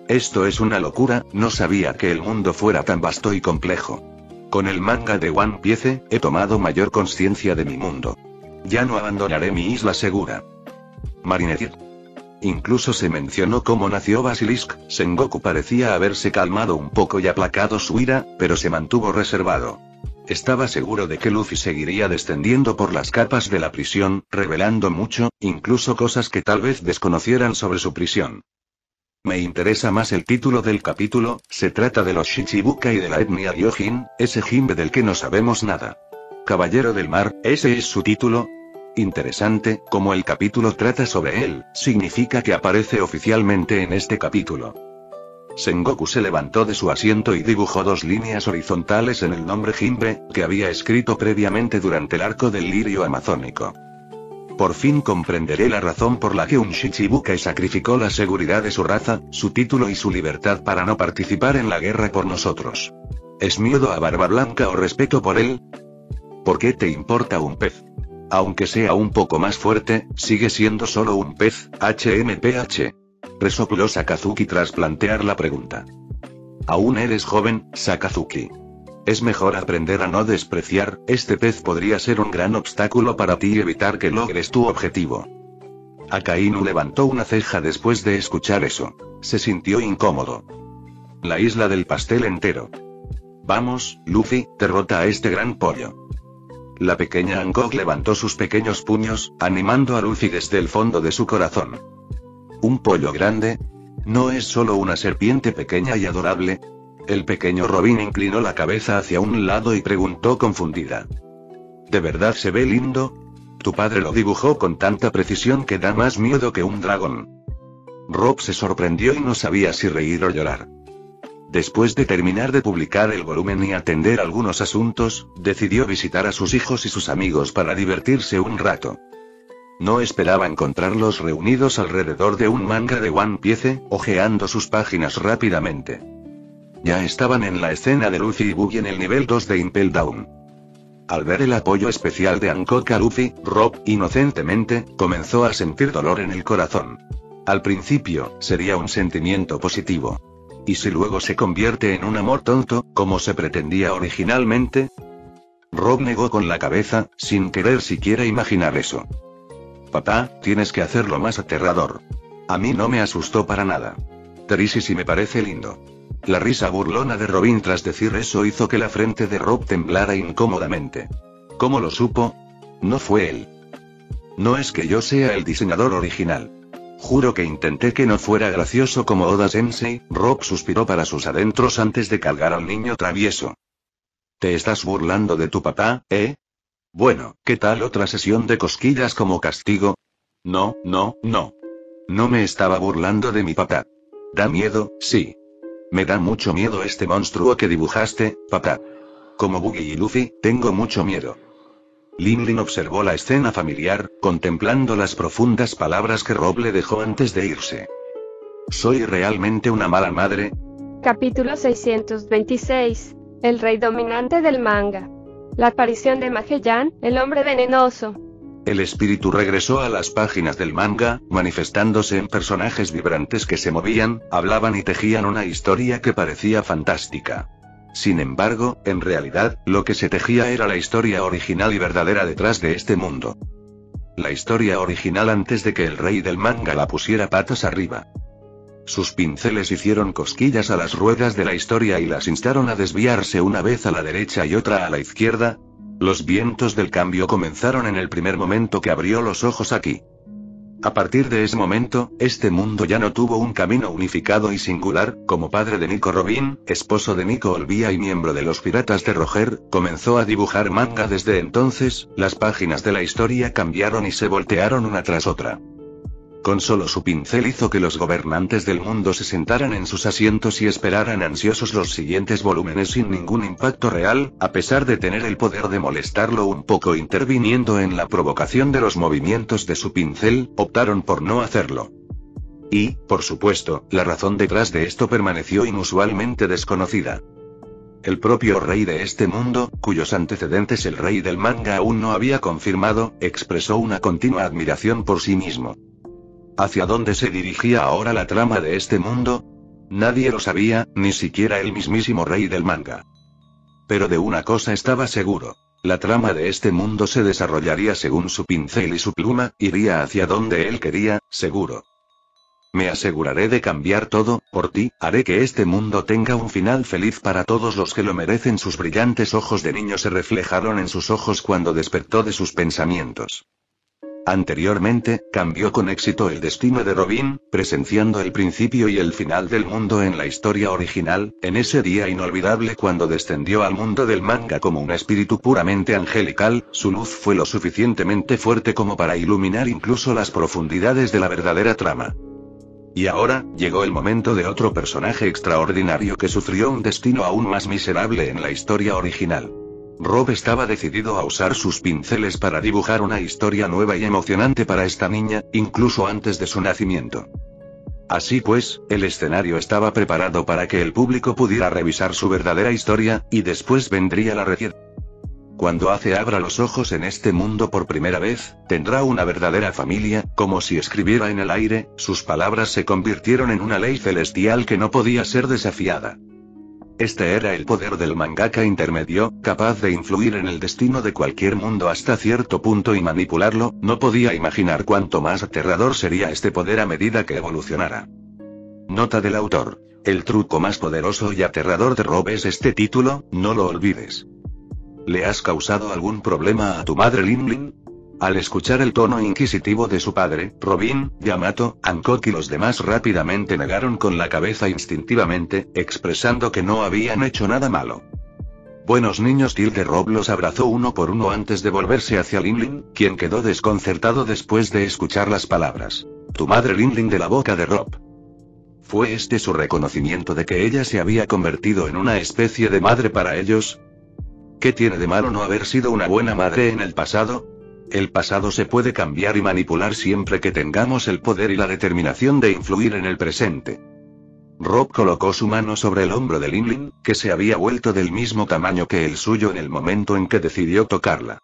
Esto es una locura, no sabía que el mundo fuera tan vasto y complejo. Con el manga de One Piece, he tomado mayor conciencia de mi mundo. Ya no abandonaré mi isla segura. Marinette. Incluso se mencionó cómo nació Basilisk. Sengoku parecía haberse calmado un poco y aplacado su ira, pero se mantuvo reservado. Estaba seguro de que Luffy seguiría descendiendo por las capas de la prisión, revelando mucho, incluso cosas que tal vez desconocieran sobre su prisión. Me interesa más el título del capítulo, se trata de los Shichibuka y de la etnia Ryojin, ese Jinbe del que no sabemos nada. Caballero del Mar, ¿ese es su título? Interesante, como el capítulo trata sobre él, significa que aparece oficialmente en este capítulo. Sengoku se levantó de su asiento y dibujó 2 líneas horizontales en el nombre Jinbe, que había escrito previamente durante el arco del lirio amazónico. Por fin comprenderé la razón por la que un Shichibukai sacrificó la seguridad de su raza, su título y su libertad para no participar en la guerra por nosotros. ¿Es miedo a Barba Blanca o respeto por él? ¿Por qué te importa un pez? Aunque sea un poco más fuerte, sigue siendo solo un pez, HMPH. Resopló Sakazuki tras plantear la pregunta. Aún eres joven, Sakazuki. Es mejor aprender a no despreciar, este pez podría ser un gran obstáculo para ti y evitar que logres tu objetivo. Akainu levantó una ceja después de escuchar eso. Se sintió incómodo. La isla del pastel entero. Vamos, Luffy, derrota a este gran pollo. La pequeña Hancock levantó sus pequeños puños, animando a Luffy desde el fondo de su corazón. ¿Un pollo grande? ¿No es solo una serpiente pequeña y adorable? El pequeño Robin inclinó la cabeza hacia un lado y preguntó confundida. ¿De verdad se ve lindo? Tu padre lo dibujó con tanta precisión que da más miedo que un dragón. Rob se sorprendió y no sabía si reír o llorar. Después de terminar de publicar el volumen y atender algunos asuntos, decidió visitar a sus hijos y sus amigos para divertirse un rato. No esperaba encontrarlos reunidos alrededor de un manga de One Piece, hojeando sus páginas rápidamente. Ya estaban en la escena de Luffy y Buggy en el nivel 2 de Impel Down. Al ver el apoyo especial de Hancock a Luffy, Rob, inocentemente, comenzó a sentir dolor en el corazón. Al principio, sería un sentimiento positivo. ¿Y si luego se convierte en un amor tonto, como se pretendía originalmente? Rob negó con la cabeza, sin querer siquiera imaginar eso. Papá, tienes que hacerlo más aterrador. A mí no me asustó para nada. Terisi sí me parece lindo. La risa burlona de Robin tras decir eso hizo que la frente de Rob temblara incómodamente. ¿Cómo lo supo? No fue él. No es que yo sea el diseñador original. Juro que intenté que no fuera gracioso como Oda Sensei. Rob suspiró para sus adentros antes de cargar al niño travieso. ¿Te estás burlando de tu papá, eh? Bueno, ¿qué tal otra sesión de cosquillas como castigo? No. No me estaba burlando de mi papá. ¿Da miedo? Sí. Me da mucho miedo este monstruo que dibujaste, papá. Como Buggy y Luffy, tengo mucho miedo. Lin observó la escena familiar, contemplando las profundas palabras que Rob le dejó antes de irse. ¿Soy realmente una mala madre? Capítulo 626. El rey dominante del manga. La aparición de Magellan, el hombre venenoso. El espíritu regresó a las páginas del manga, manifestándose en personajes vibrantes que se movían, hablaban y tejían una historia que parecía fantástica. Sin embargo, en realidad, lo que se tejía era la historia original y verdadera detrás de este mundo. La historia original antes de que el rey del manga la pusiera patas arriba. Sus pinceles hicieron cosquillas a las ruedas de la historia y las instaron a desviarse una vez a la derecha y otra a la izquierda. Los vientos del cambio comenzaron en el primer momento que abrió los ojos aquí. A partir de ese momento, este mundo ya no tuvo un camino unificado y singular. Como padre de Nico Robin, esposo de Nico Olvia y miembro de los Piratas de Roger, comenzó a dibujar manga desde entonces. Las páginas de la historia cambiaron y se voltearon una tras otra. Con solo su pincel hizo que los gobernantes del mundo se sentaran en sus asientos y esperaran ansiosos los siguientes volúmenes sin ningún impacto real, a pesar de tener el poder de molestarlo un poco interviniendo en la provocación de los movimientos de su pincel, optaron por no hacerlo. Y, por supuesto, la razón detrás de esto permaneció inusualmente desconocida. El propio rey de este mundo, cuyos antecedentes el rey del manga aún no había confirmado, expresó una continua admiración por sí mismo. ¿Hacia dónde se dirigía ahora la trama de este mundo? Nadie lo sabía, ni siquiera el mismísimo rey del manga. Pero de una cosa estaba seguro. La trama de este mundo se desarrollaría según su pincel y su pluma, iría hacia donde él quería, seguro. Me aseguraré de cambiar todo, por ti, haré que este mundo tenga un final feliz para todos los que lo merecen. Sus brillantes ojos de niño se reflejaron en sus ojos cuando despertó de sus pensamientos. Anteriormente, cambió con éxito el destino de Robin, presenciando el principio y el final del mundo en la historia original, en ese día inolvidable cuando descendió al mundo del manga como un espíritu puramente angelical, su luz fue lo suficientemente fuerte como para iluminar incluso las profundidades de la verdadera trama. Y ahora, llegó el momento de otro personaje extraordinario que sufrió un destino aún más miserable en la historia original. Rob estaba decidido a usar sus pinceles para dibujar una historia nueva y emocionante para esta niña, incluso antes de su nacimiento. Así pues, el escenario estaba preparado para que el público pudiera revisar su verdadera historia, y después vendría la recién. Cuando Ace abra los ojos en este mundo por primera vez, tendrá una verdadera familia, como si escribiera en el aire, sus palabras se convirtieron en una ley celestial que no podía ser desafiada. Este era el poder del mangaka intermedio, capaz de influir en el destino de cualquier mundo hasta cierto punto y manipularlo. No podía imaginar cuánto más aterrador sería este poder a medida que evolucionara. Nota del autor. El truco más poderoso y aterrador de Rob es este título, no lo olvides. ¿Le has causado algún problema a tu madre Lin? Al escuchar el tono inquisitivo de su padre, Robin, Yamato, Hancock y los demás rápidamente negaron con la cabeza instintivamente, expresando que no habían hecho nada malo. Buenos niños. Rob los abrazó uno por uno antes de volverse hacia Lin, quien quedó desconcertado después de escuchar las palabras. Tu madre Lin de la boca de Rob. ¿Fue este su reconocimiento de que ella se había convertido en una especie de madre para ellos? ¿Qué tiene de malo no haber sido una buena madre en el pasado? El pasado se puede cambiar y manipular siempre que tengamos el poder y la determinación de influir en el presente. Rob colocó su mano sobre el hombro de Lin, que se había vuelto del mismo tamaño que el suyo en el momento en que decidió tocarla.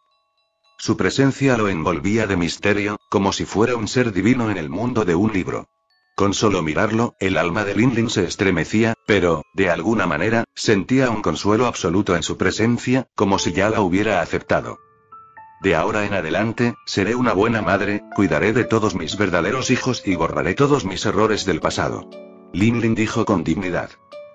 Su presencia lo envolvía de misterio, como si fuera un ser divino en el mundo de un libro. Con solo mirarlo, el alma de Lin se estremecía, pero, de alguna manera, sentía un consuelo absoluto en su presencia, como si ya la hubiera aceptado. De ahora en adelante, seré una buena madre, cuidaré de todos mis verdaderos hijos y borraré todos mis errores del pasado. Lin dijo con dignidad.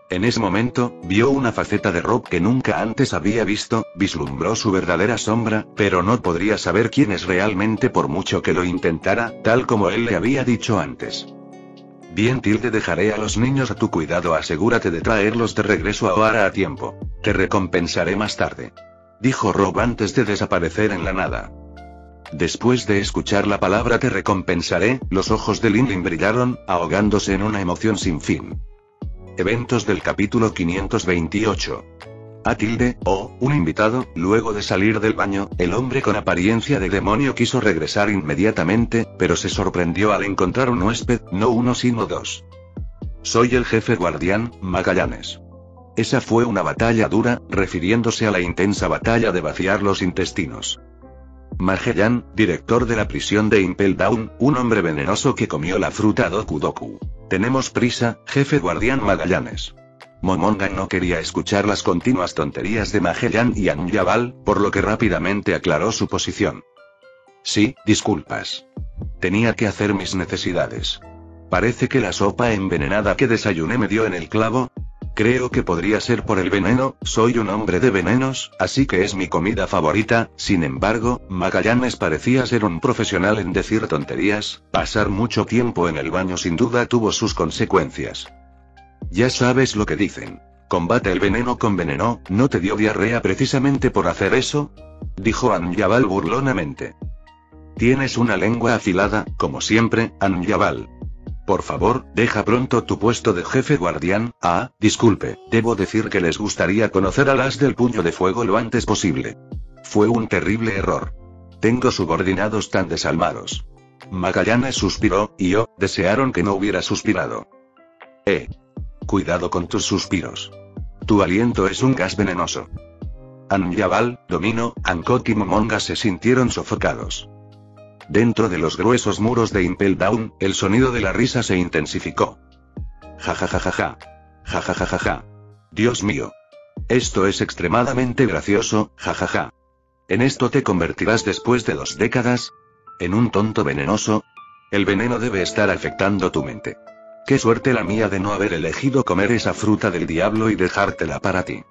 En ese momento, vio una faceta de Rob que nunca antes había visto, vislumbró su verdadera sombra, pero no podría saber quién es realmente por mucho que lo intentara, tal como él le había dicho antes. Bien, dejaré a los niños a tu cuidado, asegúrate de traerlos de regreso ahora a tiempo. Te recompensaré más tarde. Dijo Rob antes de desaparecer en la nada. Después de escuchar la palabra te recompensaré, los ojos de Lin brillaron, ahogándose en una emoción sin fin. Eventos del capítulo 528. Un invitado. Luego de salir del baño, el hombre con apariencia de demonio quiso regresar inmediatamente, pero se sorprendió al encontrar un huésped, no uno sino dos. Soy el jefe guardián, Magallanes. Esa fue una batalla dura, refiriéndose a la intensa batalla de vaciar los intestinos. Magellan, director de la prisión de Impel Down, un hombre venenoso que comió la fruta Doku Doku. Tenemos prisa, jefe guardián Magallanes. Momonga no quería escuchar las continuas tonterías de Magellan y Anjabal, por lo que rápidamente aclaró su posición. Sí, disculpas. Tenía que hacer mis necesidades. Parece que la sopa envenenada que desayuné me dio en el clavo. Creo que podría ser por el veneno, soy un hombre de venenos, así que es mi comida favorita. Sin embargo, Magallanes parecía ser un profesional en decir tonterías, pasar mucho tiempo en el baño sin duda tuvo sus consecuencias. Ya sabes lo que dicen. Combate el veneno con veneno, ¿no te dio diarrea precisamente por hacer eso? Dijo Anjabal burlonamente. Tienes una lengua afilada, como siempre, Anjabal. Por favor, deja pronto tu puesto de jefe guardián. Disculpe, debo decir que les gustaría conocer al as del puño de fuego lo antes posible. Fue un terrible error. Tengo subordinados tan desalmados. Magallanes suspiró, y desearon que no hubiera suspirado. Cuidado con tus suspiros. Tu aliento es un gas venenoso. Anjabal, Domino, Hancock y Momonga se sintieron sofocados. Dentro de los gruesos muros de Impel Down, el sonido de la risa se intensificó. Ja. Dios mío. Esto es extremadamente gracioso, jajaja. ¿En esto te convertirás después de 2 décadas? ¿En un tonto venenoso? El veneno debe estar afectando tu mente. Qué suerte la mía de no haber elegido comer esa fruta del diablo y dejártela para ti.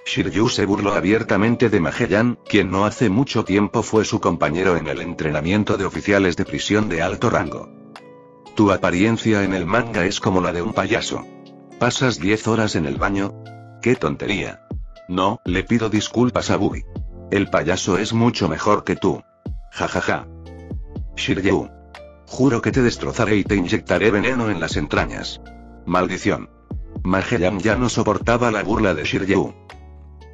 Shiryu se burló abiertamente de Magellan, quien no hace mucho tiempo fue su compañero en el entrenamiento de oficiales de prisión de alto rango. Tu apariencia en el manga es como la de un payaso. ¿Pasas 10 horas en el baño? ¡Qué tontería! No, le pido disculpas a Bui. El payaso es mucho mejor que tú. Jajaja. Shiryu. Juro que te destrozaré y te inyectaré veneno en las entrañas. Maldición. Magellan ya no soportaba la burla de Shiryu.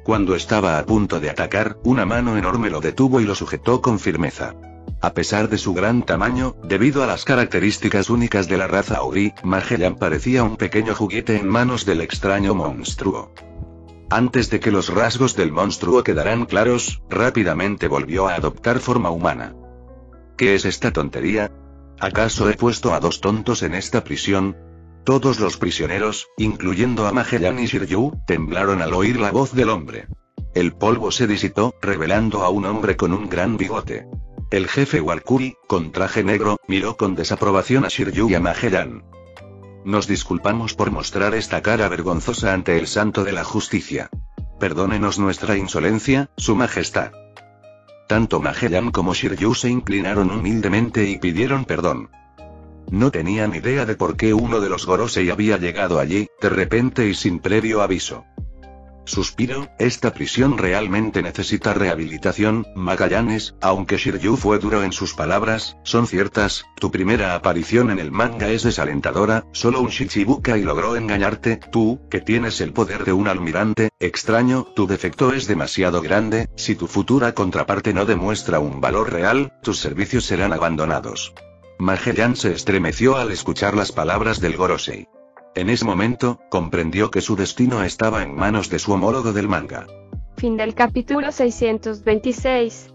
Cuando estaba a punto de atacar, una mano enorme lo detuvo y lo sujetó con firmeza. A pesar de su gran tamaño, debido a las características únicas de la raza Auri, Magellan parecía un pequeño juguete en manos del extraño monstruo. Antes de que los rasgos del monstruo quedaran claros, rápidamente volvió a adoptar forma humana. ¿Qué es esta tontería? ¿Acaso he puesto a 2 tontos en esta prisión? Todos los prisioneros, incluyendo a Magellan y Shiryu, temblaron al oír la voz del hombre. El polvo se disipó, revelando a un hombre con un gran bigote. El jefe Walkuri, con traje negro, miró con desaprobación a Shiryu y a Magellan. Nos disculpamos por mostrar esta cara vergonzosa ante el santo de la justicia. Perdónenos nuestra insolencia, su majestad. Tanto Magellan como Shiryu se inclinaron humildemente y pidieron perdón. No tenían idea de por qué uno de los Gorosei había llegado allí, de repente y sin previo aviso. Suspiro, esta prisión realmente necesita rehabilitación, Magallanes, aunque Shiryu fue duro en sus palabras, son ciertas, tu primera aparición en el manga es desalentadora, solo un Shichibukai logró engañarte, tú, que tienes el poder de un almirante, extraño, tu defecto es demasiado grande, si tu futura contraparte no demuestra un valor real, tus servicios serán abandonados. Magellan se estremeció al escuchar las palabras del Gorosei. En ese momento, comprendió que su destino estaba en manos de su homólogo del manga. Fin del capítulo 626.